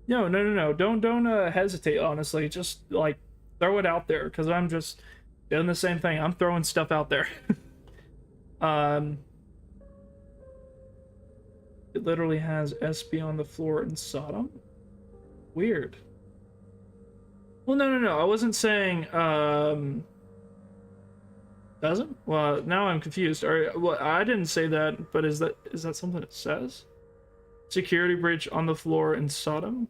No. Don't hesitate, honestly. Just, like, throw it out there, because I'm just doing the same thing. I'm throwing stuff out there. It literally has SB on the floor in Sodom? Weird. Well, no. I wasn't saying, Doesn't? Well, now I'm confused. Well, I didn't say that, but is that something it says? Security breach on the floor in Sodom?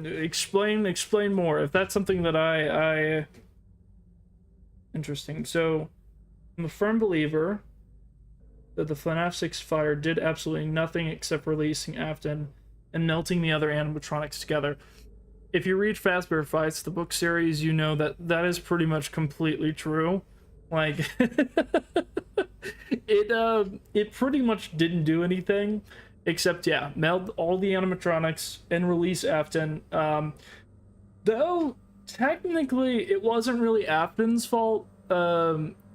Explain more. If that's something that I interesting. So, I'm a firm believer that the FNAF 6 fire did absolutely nothing except releasing Afton and melting the other animatronics together. If you read Fazbear Fights, the book series, you know that that is pretty much completely true. Like, it pretty much didn't do anything except, yeah, meld all the animatronics and release Afton. Though technically it wasn't really Afton's fault.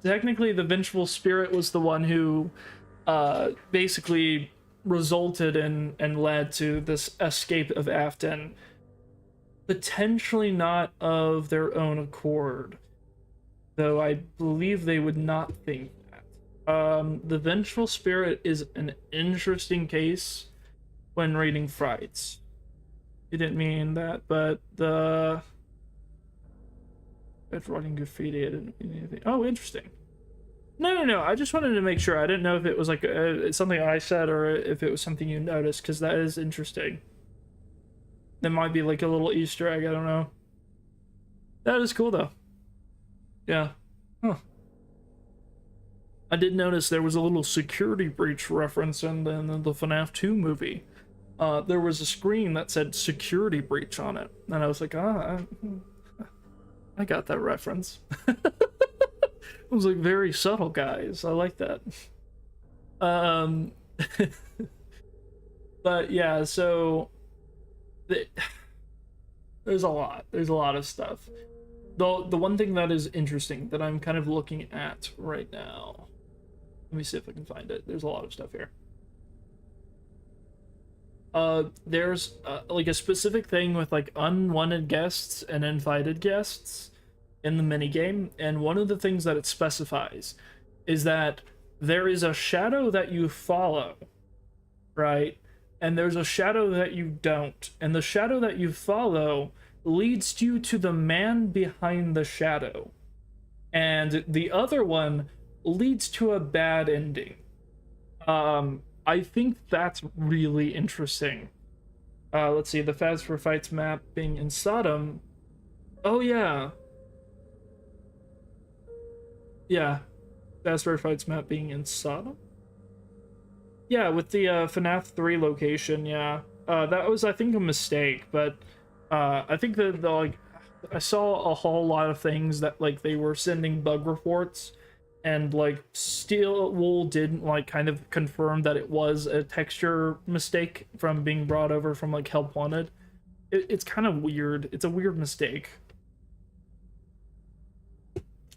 Technically the vengeful spirit was the one who basically resulted in and led to this escape of Afton. Potentially not of their own accord, though I believe they would not think that. The vengeful spirit is an interesting case when reading Frights. You didn't mean that, but the writing graffiti, I didn't mean anything. Oh, interesting. No. I just wanted to make sure. I didn't know if it was like something I said or if it was something you noticed, because that is interesting. That might be like a little Easter egg. I don't know. That is cool though. Yeah. Huh. I did notice there was a little security breach reference in the FNAF 2 movie. There was a screen that said security breach on it, and I was like, I got that reference. It was like very subtle, guys. I like that. But yeah, so there's a lot of stuff. Though the one thing that is interesting that I'm kind of looking at right now, let me see if I can find it. There's a lot of stuff here. There's like a specific thing with like unwanted guests and invited guests in the minigame, and one of the things that it specifies is that there is a shadow that you follow, right? And there's a shadow that you don't, and the shadow that you follow leads you to the man behind the shadow, and the other one leads to a bad ending. I think that's really interesting. Let's see, the Fazbear Fights map being in Sodom. Oh yeah. Yeah. Fazbear Fights map being in Sodom? Yeah, with the FNAF 3 location, yeah. That was, I think, a mistake, but I think that like I saw a whole lot of things that like they were sending bug reports, and like Steel Wool didn't like kind of confirm that it was a texture mistake from being brought over from like Help Wanted. It's kind of weird. It's a weird mistake.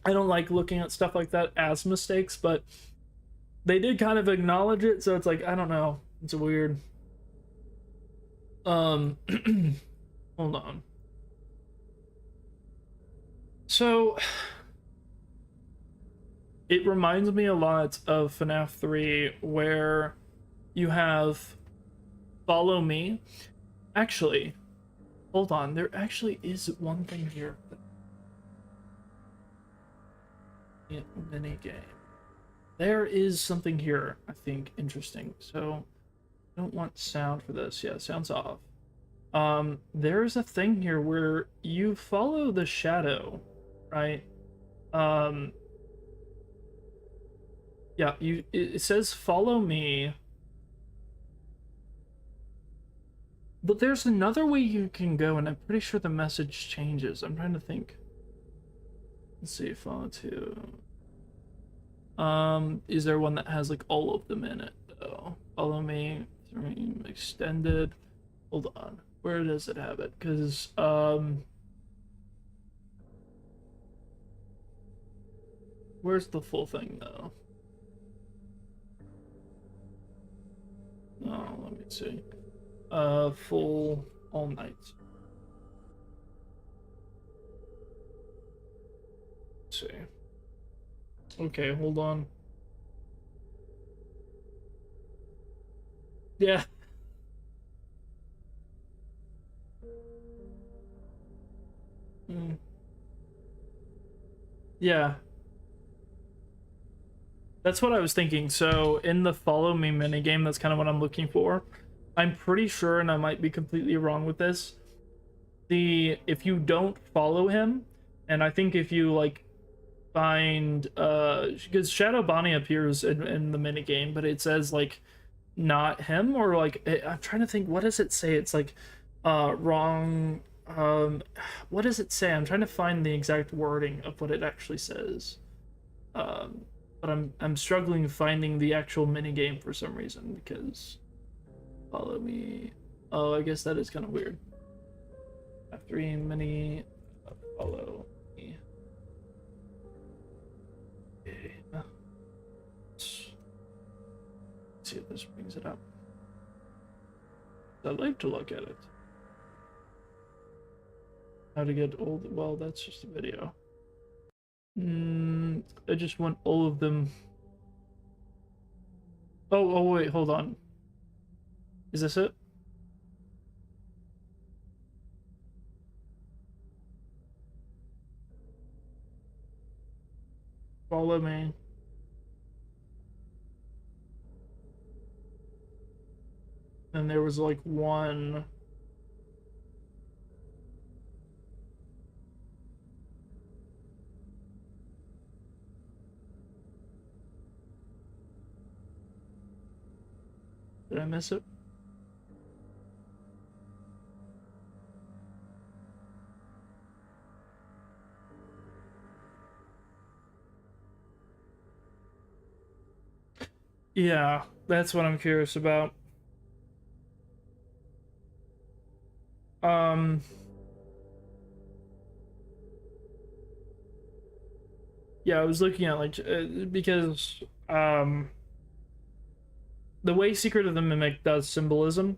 I don't like looking at stuff like that as mistakes, but they did kind of acknowledge it, so it's like, I don't know. It's weird. Hold on. So it reminds me a lot of FNAF 3, where you have Follow Me. Actually, hold on. There actually is one thing here. Minigame. There is something here, I think, interesting. So, I don't want sound for this. Yeah, sound's off. There's a thing here where you follow the shadow, right? Yeah, it says follow me. But there's another way you can go, and I'm pretty sure the message changes. I'm trying to think. Let's see, follow to. Is there one that has like all of them in it though? Follow me, extended. Hold on, where does it have it? Because where's the full thing though? Oh, let me see. Full all night. Let's see. Okay, hold on. Yeah. Yeah, that's what I was thinking. So in the follow me minigame, that's kind of what I'm looking for. I'm pretty sure, and I might be completely wrong with this, if you don't follow him, and I think if you like find because Shadow Bonnie appears in the minigame, but it says like not him, or like I'm trying to think, what does it say? It's like wrong. What does it say? I'm trying to find the exact wording of what it actually says. Um, but I'm struggling finding the actual minigame for some reason, because follow me. Oh, I guess that is kind of weird. F3 mini follow me. Okay. Let's see if this brings it up. I'd like to look at it. How to get old? Well, that's just a video. I just want all of them. Oh, wait, hold on. Is this it? Follow me. And there was like one. Did I miss it? Yeah, that's what I'm curious about. Um, yeah, I was looking at like because the way Secret of the Mimic does symbolism,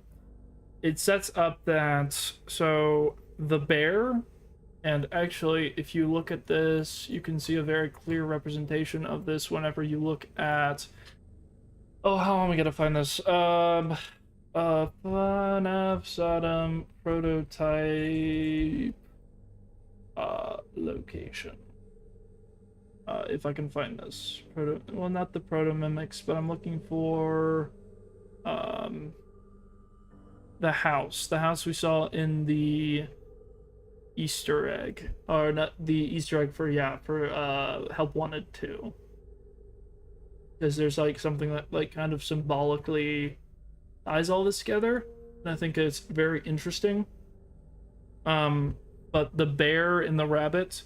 it sets up that so the bear, and actually if you look at this, you can see a very clear representation of this whenever you look at, oh, how am I gonna find this? FNAF Sodom prototype location. If I can find this well, not the proto mimics, but I'm looking for the house we saw in the Easter egg, or not the Easter egg for, yeah, for Help Wanted 2, because there's like something that like kind of symbolically ties all this together, and I think it's very interesting. But the bear and the rabbit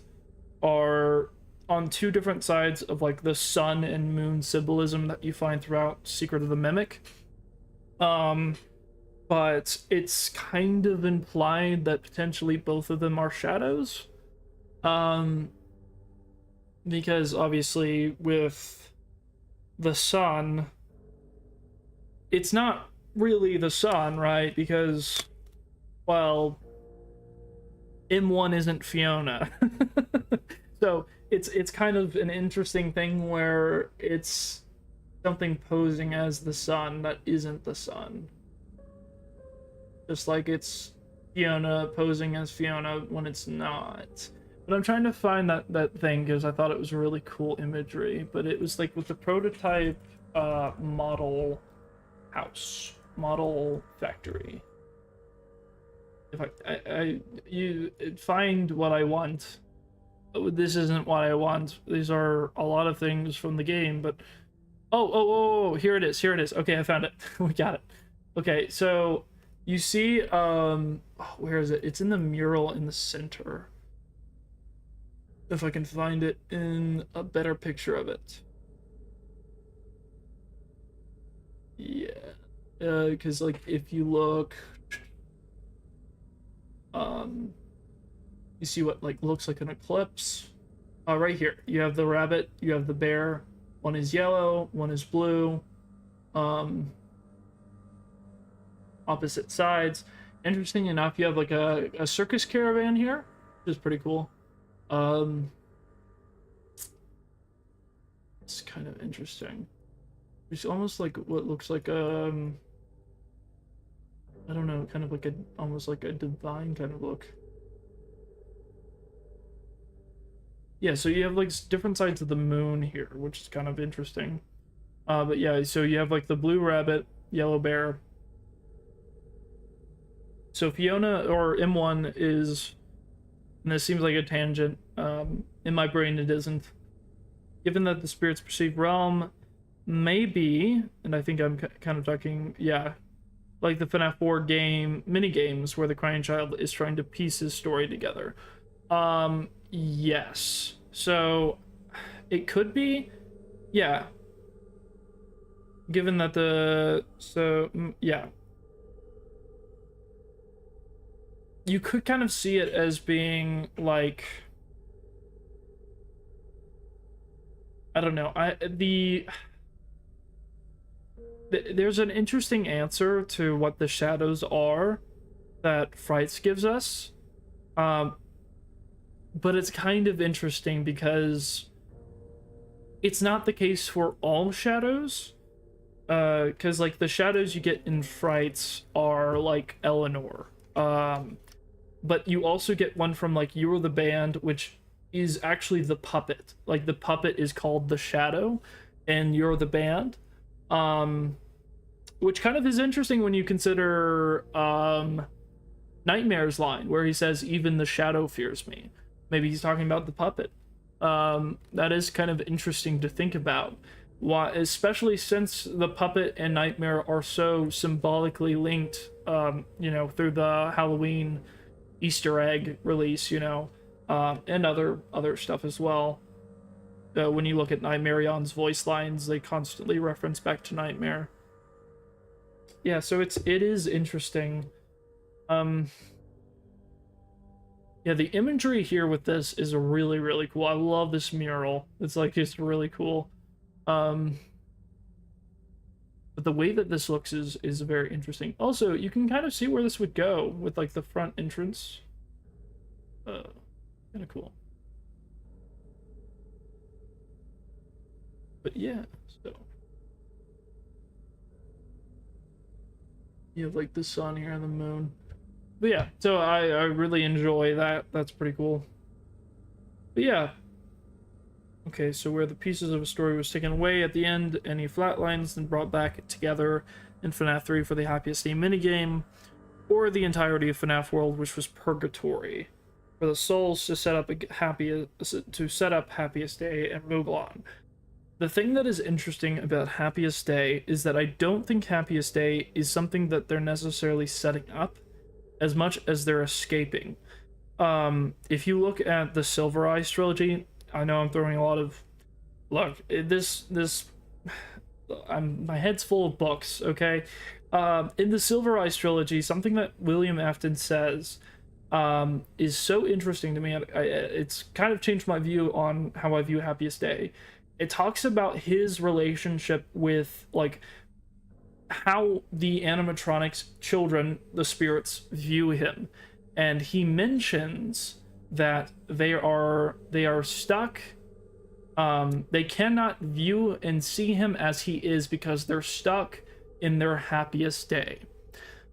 are on two different sides of like the sun and moon symbolism that you find throughout Secret of the Mimic. But it's kind of implied that potentially both of them are shadows. Because obviously with the sun, it's not really the sun, right? Because, well, M1 isn't Fiona. So it's kind of an interesting thing where it's something posing as the sun that isn't the sun. Just like it's Fiona posing as Fiona when it's not. But I'm trying to find that thing because I thought it was really cool imagery. But it was like with the prototype model house, model factory. If you find what I want. This isn't what I want. These are a lot of things from the game, but oh, here it is. Here it is. Okay, I found it. We got it. Okay, so you see, where is it? It's in the mural in the center. If I can find it in a better picture of it. Yeah, because like if you look, you see what like looks like an eclipse. Right here, you have the rabbit, you have the bear. One is yellow, one is blue. Opposite sides. Interesting enough, you have like a circus caravan here, which is pretty cool. It's kind of interesting. It's almost like what looks like I don't know, kind of like almost like a divine kind of look. Yeah, so you have like different sides of the moon here, which is kind of interesting. But yeah, so you have like the blue rabbit, yellow bear. So Fiona or M1 is, and this seems like a tangent. In my brain, it isn't. Given that the spirit's perceived realm may be, and I think I'm kind of talking, yeah, like the FNAF 4 game mini games where the crying child is trying to piece his story together. Yes. So it could be, yeah. Given that yeah. You could kind of see it as being like, I don't know. There's an interesting answer to what the shadows are that Frights gives us. But it's kind of interesting because it's not the case for all shadows. Because like the shadows you get in Frights are like Eleanor. But you also get one from like You're the Band, which is actually the puppet. Like the puppet is called the Shadow, and You're the Band. Which kind of is interesting when you consider Nightmare's line where he says, "Even the shadow fears me." Maybe he's talking about the puppet. That is kind of interesting to think about. Why, especially since the puppet and Nightmare are so symbolically linked, you know, through the Halloween Easter egg release, you know, and other stuff as well. When you look at Nightmarion's voice lines, they constantly reference back to Nightmare. Yeah, so it is interesting. Yeah, the imagery here with this is really, really cool. I love this mural. It's like, it's really cool. But the way that this looks is very interesting. Also, you can kind of see where this would go with like the front entrance. Kind of cool. But yeah, so you have like the sun here and the moon. But yeah, so I really enjoy that. That's pretty cool. But yeah. Okay, so where the pieces of a story was taken away at the end, any flatlines, then brought back together in FNAF 3 for the Happiest Day minigame, or the entirety of FNAF World, which was Purgatory, for the souls to set up Happiest Day and move on. The thing that is interesting about Happiest Day is that I don't think Happiest Day is something that they're necessarily setting up as much as they're escaping. If you look at the Silver Eyes trilogy, I know I'm throwing a lot of... Look, my head's full of books, okay? In the Silver Eyes trilogy, something that William Afton says is so interesting to me. It's kind of changed my view on how I view Happiest Day. It talks about his relationship with, like, how the animatronics children, the spirits, view him. And he mentions that they are stuck. They cannot view and see him as he is because they're stuck in their happiest day.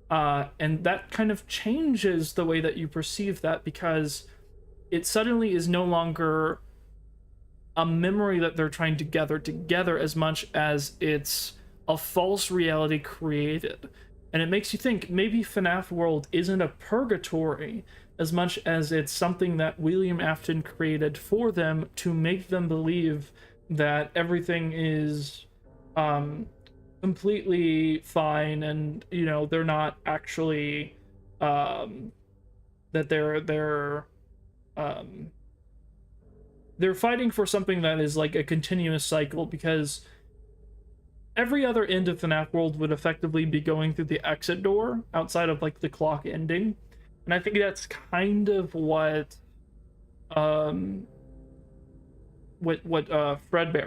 And that kind of changes the way that you perceive that, because it suddenly is no longer a memory that they're trying to gather together as much as it's a false reality created. And it makes you think maybe FNAF World isn't a purgatory as much as it's something that William Afton created for them to make them believe that everything is completely fine, and, you know, they're not actually that they're fighting for something that is like a continuous cycle, because every other end of FNAF World would effectively be going through the exit door outside of like the clock ending. And I think that's kind of what Fredbear,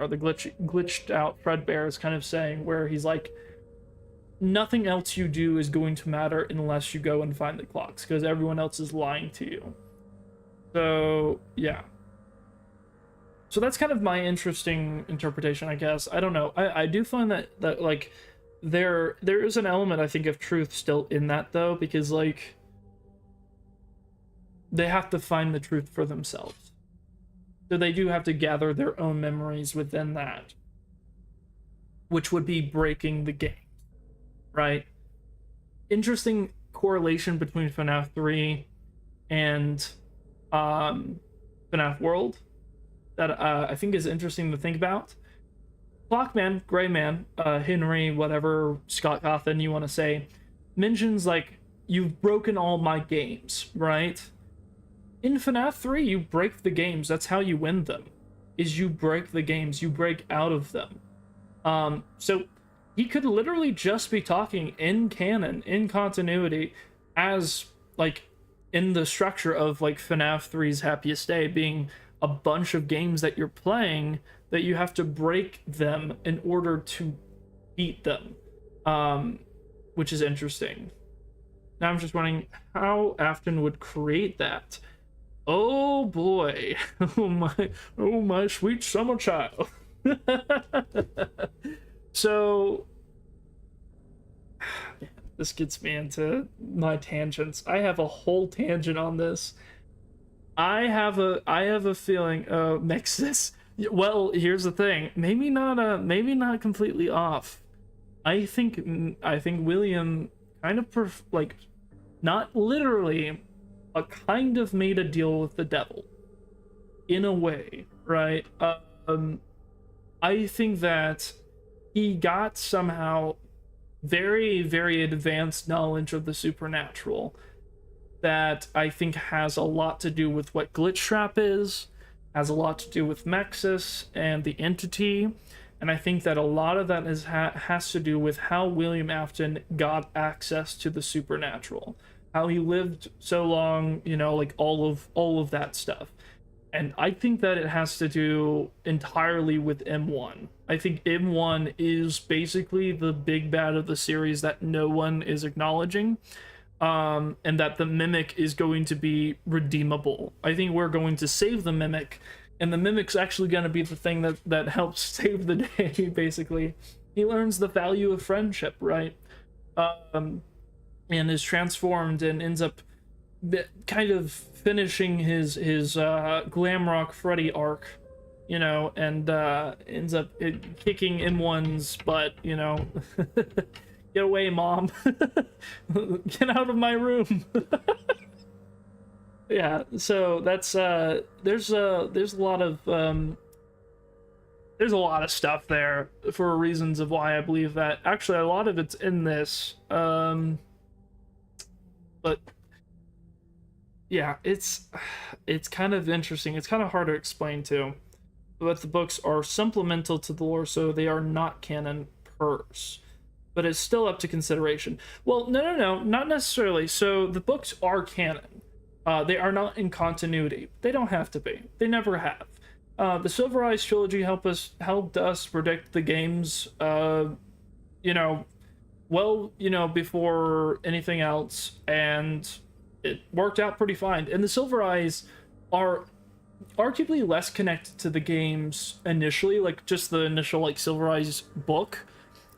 the glitched out Fredbear, is kind of saying, where he's like, nothing else you do is going to matter unless you go and find the clocks, because everyone else is lying to you. So yeah. So that's kind of my interesting interpretation, I guess. I don't know. I do find that like there is an element, I think, of truth still in that, though, because like they have to find the truth for themselves. So they do have to gather their own memories within that, which would be breaking the game, right? Interesting correlation between FNAF 3 and FNAF World that I think is interesting to think about. Clockman, Greyman, Henry, whatever Scott Cawthon you want to say, mentions like, you've broken all my games, right? In FNAF 3, you break the games. That's how you win them, is you break the games, you break out of them. So he could literally just be talking in canon, in continuity, as like in the structure of like FNAF 3's Happiest Day being a bunch of games that you're playing that you have to break them in order to beat them, which is interesting. Now I'm just wondering how Afton would create that. Oh boy. Oh my sweet summer child. So this gets me into my tangents. I have a whole tangent on this. I have a feeling Nexus. Well, here's the thing. Maybe not completely off. I think William kind of not literally, but kind of made a deal with the devil in a way, right? I think that he got somehow very, very advanced knowledge of the supernatural that I think has a lot to do with what Glitch Trap is, has a lot to do with Mexus and the entity, and I think that a lot of that has to do with how William Afton got access to the supernatural, how he lived so long, you know, like all of that stuff. And I think that it has to do entirely with M1. I think M1 is basically the big bad of the series that no one is acknowledging, and that the Mimic is going to be redeemable. I think we're going to save the Mimic, and the Mimic's actually going to be the thing that helps save the day, basically. He learns the value of friendship, right? And is transformed and ends up kind of finishing his glam rock Freddy arc, you know, and ends up kicking M1's butt, you know. Get away, mom. Get out of my room. Yeah, so that's there's a lot of stuff there for reasons of why I believe that. Actually, a lot of it's in this, but yeah, it's kind of interesting. It's kind of hard to explain too. But the books are supplemental to the lore, so they are not canon pers. But it's still up to consideration. Well, no, not necessarily. So the books are canon. They are not in continuity. They don't have to be. They never have. The Silver Eyes trilogy helped us predict the games, you know, well, you know, before anything else, and it worked out pretty fine. And the Silver Eyes are arguably less connected to the games initially, like just the initial like Silver Eyes book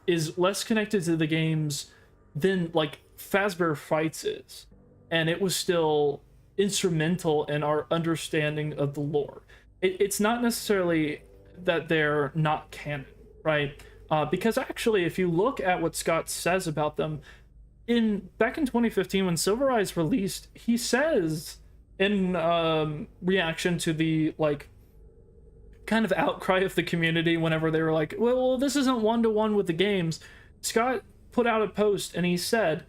is less connected to the games than like Fazbear Fights is, and it was still instrumental in our understanding of the lore. It's not necessarily that they're not canon, right? Because actually, if you look at what Scott says about them, back in 2015 when Silver Eyes released, he says in reaction to the like kind of outcry of the community whenever they were like, well, this isn't one-to-one with the games, Scott put out a post and he said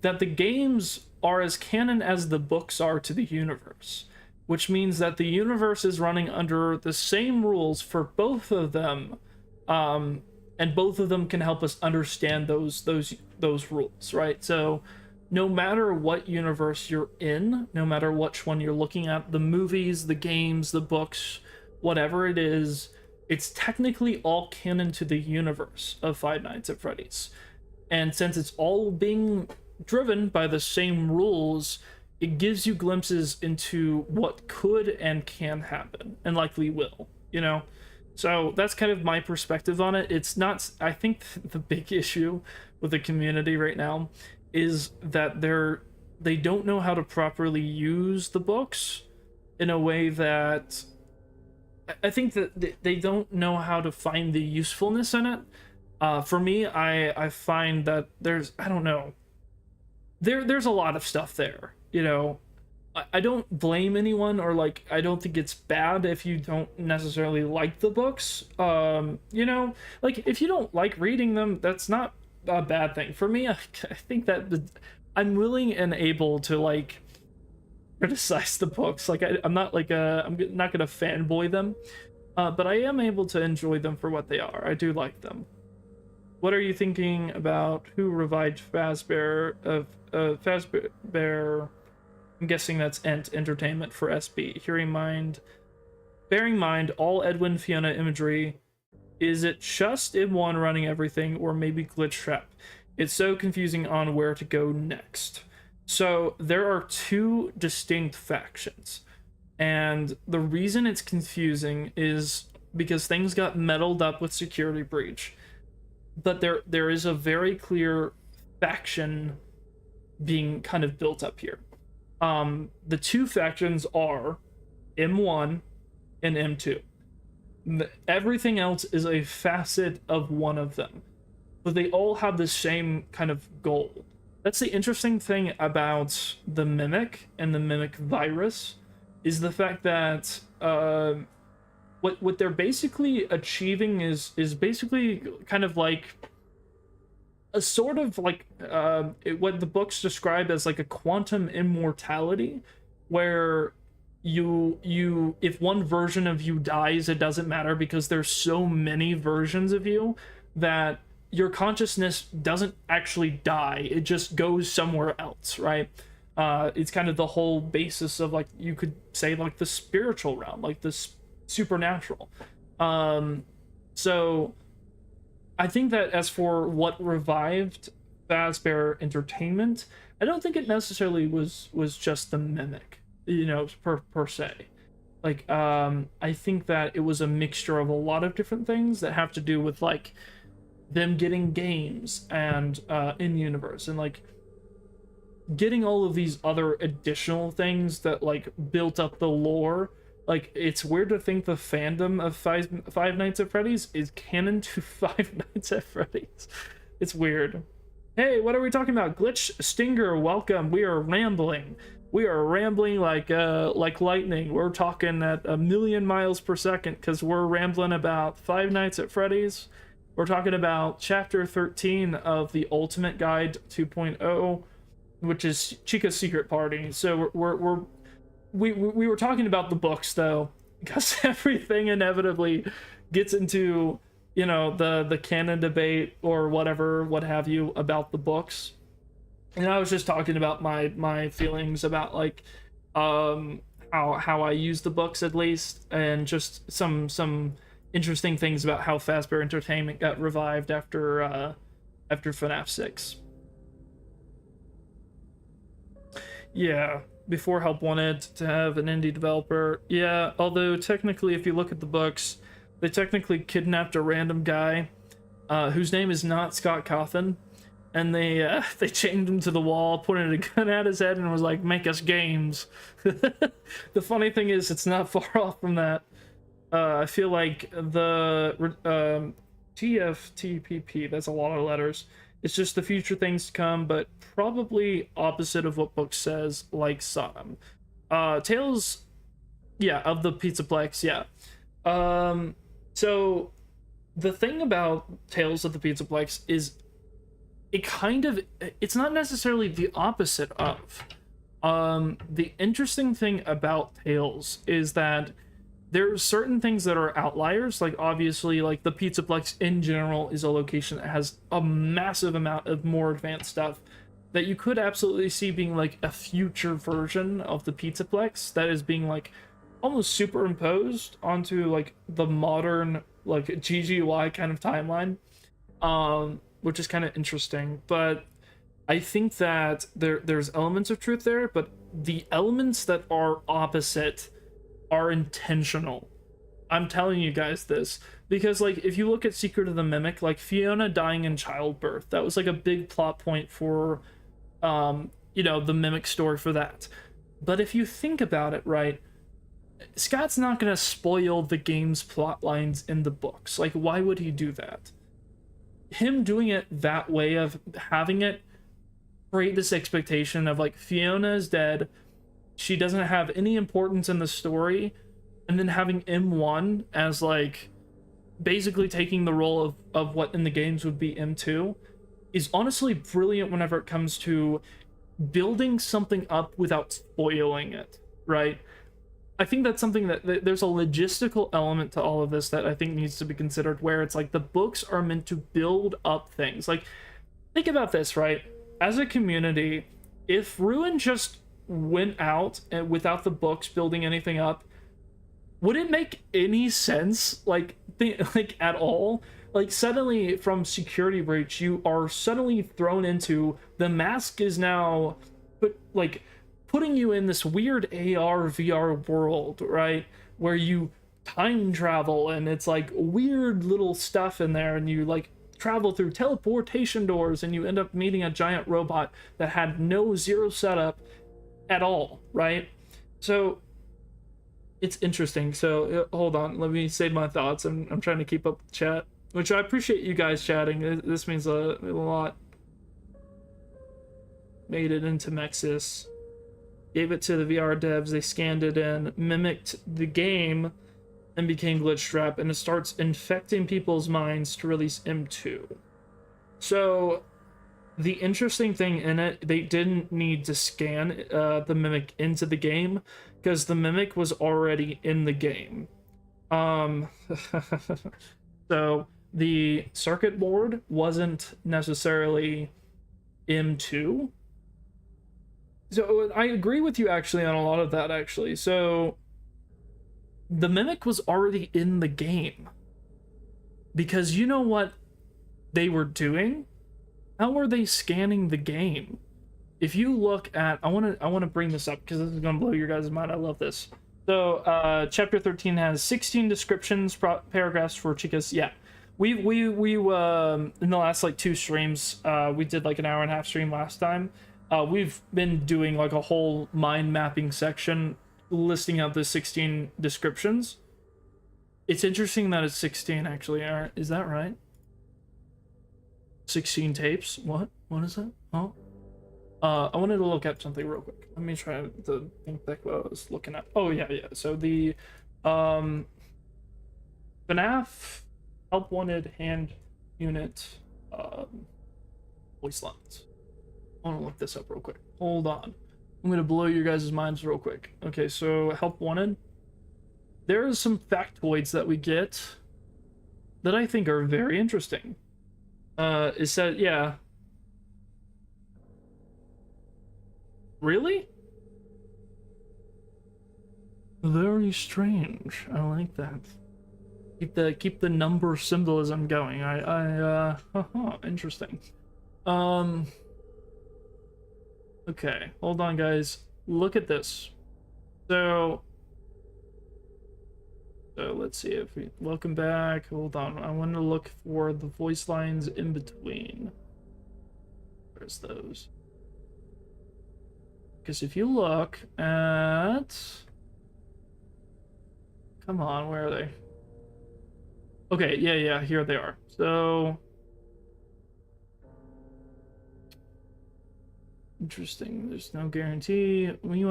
that the games are as canon as the books are to the universe, which means that the universe is running under the same rules for both of them, and both of them can help us understand those rules, right? So no matter what universe you're in, no matter which one you're looking at, the movies, the games, the books, whatever it is, it's technically all canon to the universe of Five Nights at Freddy's. And since it's all being driven by the same rules, it gives you glimpses into what could and can happen, and likely will, you know? So that's kind of my perspective on it. It's not, I think the big issue with the community right now is that they don't know how to properly use the books in a way that I think that they don't know how to find the usefulness in it. For me, I find that there's, I don't know, there's a lot of stuff there, you know. I don't blame anyone, or like I don't think it's bad if you don't necessarily like the books. You know, like if you don't like reading them, that's not a bad thing. For me, I think that I'm willing and able to like criticize the books. Like I'm not like I'm not gonna fanboy them, but I am able to enjoy them for what they are. I do like them. What are you thinking about who revived Fazbear of Fazbear? I'm guessing that's Ent Entertainment for SB. Bearing in mind all Edwin Fiona imagery, is it just M1 running everything, or maybe Glitch Trap? It's so confusing on where to go next. So there are two distinct factions, and the reason it's confusing is because things got meddled up with Security Breach. But there is a very clear faction being kind of built up here. The two factions are M1 and M2. Everything else is a facet of one of them, but they all have the same kind of goal. That's the interesting thing about the Mimic and the Mimic virus, is the fact that what they're basically achieving is basically kind of like a sort of like what the books describe as like a quantum immortality, where you if one version of you dies, it doesn't matter because there's so many versions of you that your consciousness doesn't actually die, it just goes somewhere else, right? It's kind of the whole basis of, like, you could say like the spiritual realm, like this supernatural. So I think that as for what revived Fazbear Entertainment, I don't think it necessarily was just the Mimic, you know, per se. Like, I think that it was a mixture of a lot of different things that have to do with like them getting games and in universe, and like getting all of these other additional things that like built up the lore. Like, it's weird to think the fandom of Five Nights at Freddy's is canon to Five Nights at Freddy's. It's weird. Hey, what are we talking about? Glitch Stinger, welcome. We are rambling. We are rambling like lightning. We're talking at 1,000,000 miles per second because we're rambling about Five Nights at Freddy's. We're talking about Chapter 13 of the Ultimate Guide 2.0, which is Chica's Secret Party. So we were talking about the books, though, because everything inevitably gets into, you know, the canon debate or whatever, what have you, about the books. And I was just talking about my feelings about like how I use the books, at least, and just some interesting things about how Fazbear Entertainment got revived after FNAF 6. Yeah, before Help wanted to have an indie developer. Yeah, although technically, if you look at the books, they technically kidnapped a random guy whose name is not Scott Cawthon, and they chained him to the wall, pointed a gun at his head, and was like, "Make us games." The funny thing is, it's not far off from that. I feel like the TFTPP, that's a lot of letters. It's just the future things to come, but probably opposite of what book says, like Sodom. Tales, yeah, of the Pizzaplex, yeah. So the thing about Tales of the Pizzaplex is it's not necessarily the opposite of. The interesting thing about Tales is that there are certain things that are outliers, like obviously like the Pizzaplex in general is a location that has a massive amount of more advanced stuff that you could absolutely see being like a future version of the Pizzaplex that is being like almost superimposed onto like the modern like GGY kind of timeline, which is kind of interesting. But I think that there's elements of truth there, but the elements that are opposite are intentional. I'm telling you guys this because, like, if you look at Secret of the Mimic, like Fiona dying in childbirth, that was like a big plot point for you know, the Mimic story for that. But if you think about it, right, Scott's not gonna spoil the game's plot lines in the books. Like, why would he do that? Him doing it that way, of having it create this expectation of like Fiona is dead, she doesn't have any importance in the story, and then having M1 as like basically taking the role of what in the games would be M2 is honestly brilliant whenever it comes to building something up without spoiling it, right? I think that's something that there's a logistical element to all of this that I think needs to be considered, where it's like the books are meant to build up things. Like, think about this, right? As a community, if Ruin just went out and without the books building anything up, would it make any sense? Like, like at all? Like, suddenly from Security Breach, you are suddenly thrown into the mask is now, but like, putting you in this weird AR VR world, right? Where you time travel and it's like weird little stuff in there, and you like travel through teleportation doors and you end up meeting a giant robot that had no zero setup at all, right? So it's interesting. So hold on, let me save my thoughts. I'm trying to keep up the chat, which I appreciate you guys chatting. This means a lot. Made it into Mexis. Gave it to the VR devs, they scanned it in, mimicked the game, and became glitch trap, and it starts infecting people's minds to release M2. So, the interesting thing in it, they didn't need to scan the mimic into the game, because the mimic was already in the game. So, the circuit board wasn't necessarily M2. So I agree with you actually on a lot of that, actually. So the mimic was already in the game, because you know what they were doing? How were they scanning the game? If you look at, I want to bring this up because this is going to blow your guys' mind. I love this. So chapter 13 has 16 descriptions, paragraphs for Chica's. Yeah. We in the last like 2 streams, we did like an hour and a half stream last time. We've been doing like a whole mind mapping section listing out the 16 descriptions. It's interesting that it's 16 actually. Is that right? 16 tapes? What? What is that? Oh. I wanted to look at something real quick. Let me try to think back what I was looking at. Oh yeah. So the FNAF Help Wanted hand unit voice lines. I want to look this up real quick. Hold on. I'm going to blow your guys' minds real quick. Okay, so Help Wanted. There are some factoids that we get that I think are very interesting. It said, yeah. Really? Very strange. I like that. Keep the number symbolism going. Interesting. Okay, hold on, guys. Look at this. So let's see if we welcome back. Hold on, I want to look for the voice lines in between. Where's those? Because if you look at, come on, where are they? Okay, yeah, here they are. So interesting. There's no guarantee. We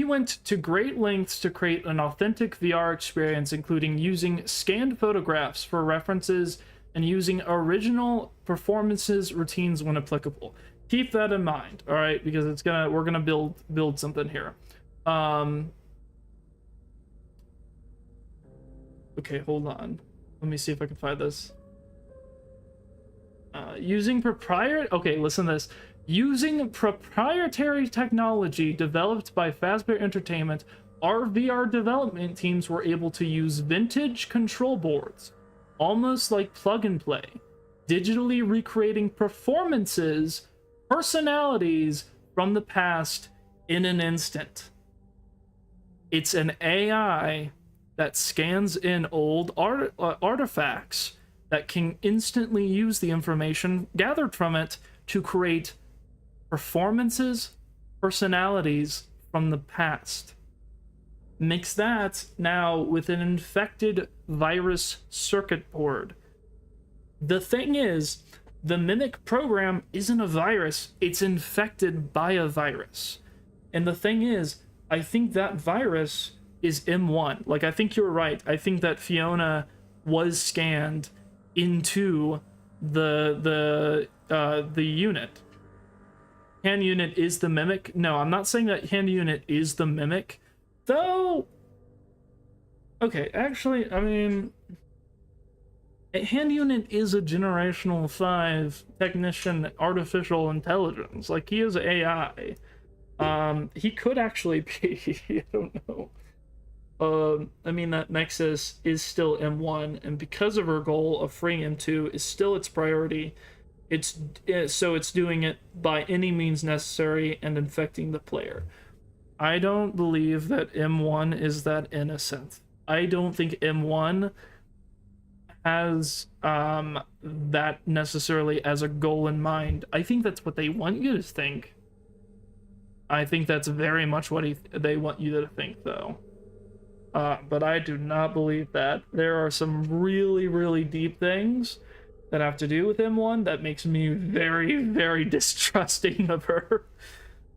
went to great lengths to create an authentic VR experience, including using scanned photographs for references and using original performances routines when applicable. Keep that in mind, all right? Because we're gonna build something here. Okay, hold on. Let me see if I can find this. Okay, listen to this. Using proprietary technology developed by Fazbear Entertainment, our VR development teams were able to use vintage control boards, almost like plug and play, digitally recreating performances, personalities from the past in an instant. It's an AI that scans in old artifacts that can instantly use the information gathered from it to create performances, personalities from the past. Mix that now with an infected virus circuit board. The thing is, the Mimic program isn't a virus, it's infected by a virus. And the thing is, I think that virus is M1. Like, I think you're right. I think that Fiona was scanned into the unit. Hand unit is the Mimic. No, I'm not saying that hand unit is the Mimic, though. Okay, actually, I mean, hand unit is a generational 5 technician artificial intelligence. Like, he is AI. He could actually be. I don't know. I mean, that Nexus is still M1, and because of her goal of freeing M2 is still its priority, so it's doing it by any means necessary and infecting the player. I don't believe that M1 is that innocent. I don't think M1 has that necessarily as a goal in mind. I think that's what they want you to think. I think that's very much what they want you to think, though. But I do not believe that. There are some really, really deep things that have to do with M1 that makes me very, very distrusting of her.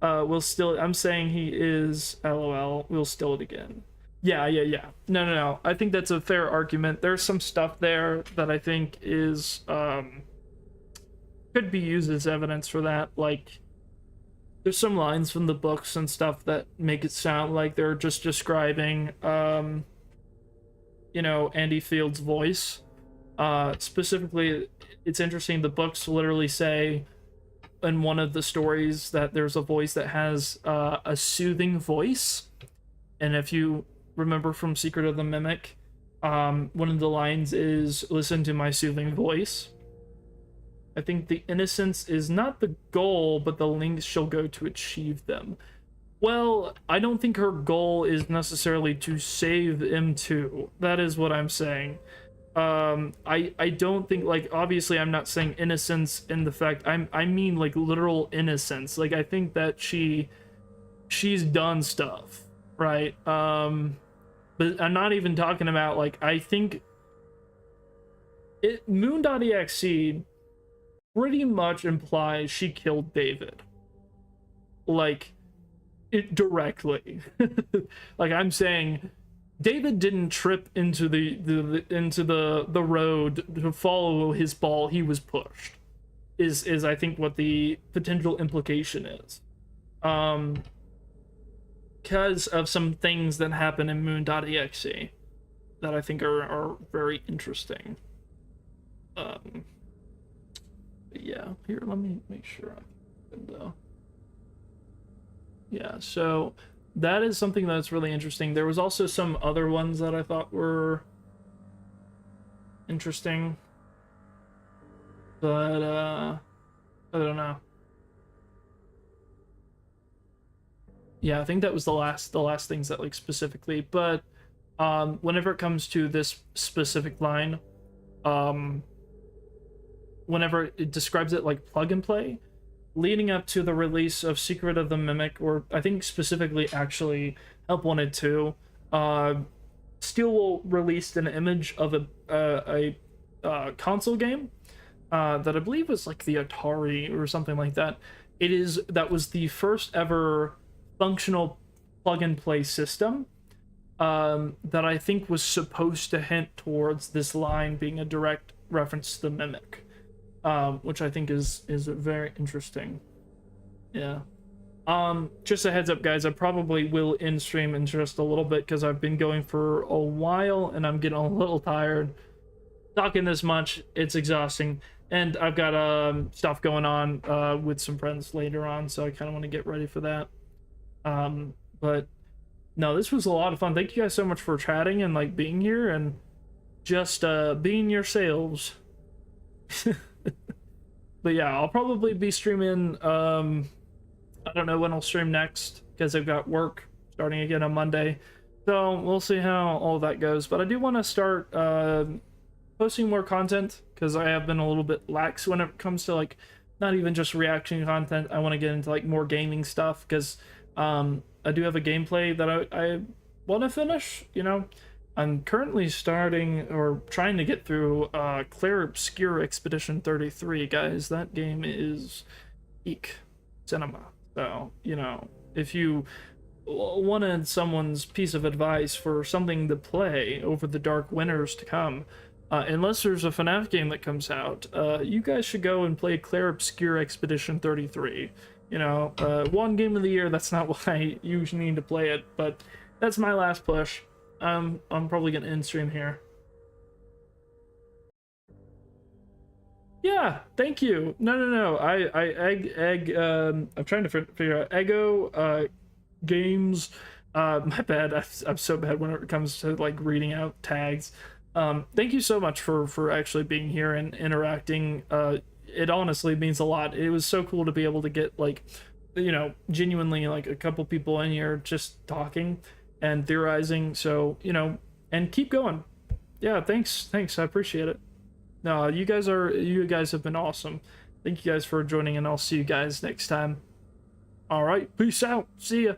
I'm saying he is LOL. We'll still it again. Yeah. No. I think that's a fair argument. There's some stuff there that I think is, could be used as evidence for that. Like, there's some lines from the books and stuff that make it sound like they're just describing, Andy Field's voice. Specifically, it's interesting, the books literally say in one of the stories that there's a voice that has a soothing voice. And if you remember from Secret of the Mimic, one of the lines is, "Listen to my soothing voice." I think the innocence is not the goal, but the lengths she'll go to achieve them. Well, I don't think her goal is necessarily to save M2. That is what I'm saying. I don't think, like, obviously I'm not saying innocence in the fact, I mean like literal innocence. Like, I think that she's done stuff, right? But I'm not even talking about, like, I think Moon.exe pretty much implies she killed David. Like, it directly. Like, I'm saying David didn't trip into the road to follow his ball, he was pushed. Is I think what the potential implication is. Because of some things that happen in Moon.exe that I think are very interesting. Yeah, here, let me make sure yeah, so that is something that's really interesting. There was also some other ones that I thought were interesting, but I don't know. Yeah, I think that was the last things that, like, specifically, but whenever it comes to this specific line, whenever it describes it like plug and play, leading up to the release of Secret of the Mimic, or I think specifically actually Help Wanted 2, Steelwool released an image of a console game that I believe was like the Atari or something like that. That was the first ever functional plug and play system that I think was supposed to hint towards this line being a direct reference to the Mimic. Which I think is very interesting. Yeah. Just a heads up, guys, I probably will end stream in just a little bit because I've been going for a while and I'm getting a little tired. Talking this much, it's exhausting. And I've got stuff going on with some friends later on, so I kind of want to get ready for that. But no, this was a lot of fun. Thank you guys so much for chatting and, like, being here and just being yourselves. But yeah, I'll probably be streaming, I don't know when I'll stream next because I've got work starting again on Monday, so we'll see how all that goes. But I do want to start posting more content because I have been a little bit lax when it comes to, like, not even just reaction content. I want to get into, like, more gaming stuff because I do have a gameplay that I want to finish, you know, I'm currently starting or trying to get through Claire Obscure Expedition 33, guys. That game is peak cinema. So, you know, if you wanted someone's piece of advice for something to play over the dark winters to come, unless there's a FNAF game that comes out, you guys should go and play Claire Obscure Expedition 33. You know, one game of the year, that's not why you need to play it, but that's my last push. I'm probably gonna end stream here. Yeah, thank you. No. I'm trying to figure out Ego games. My bad. I'm so bad when it comes to like reading out tags. Thank you so much for actually being here and interacting. It honestly means a lot. It was so cool to be able to get like, you know, genuinely like a couple people in here just talking and theorizing. So, you know, and keep going. Yeah, thanks. I appreciate it. No, you guys have been awesome. Thank you guys for joining, and I'll see you guys next time. All right, peace out. See ya.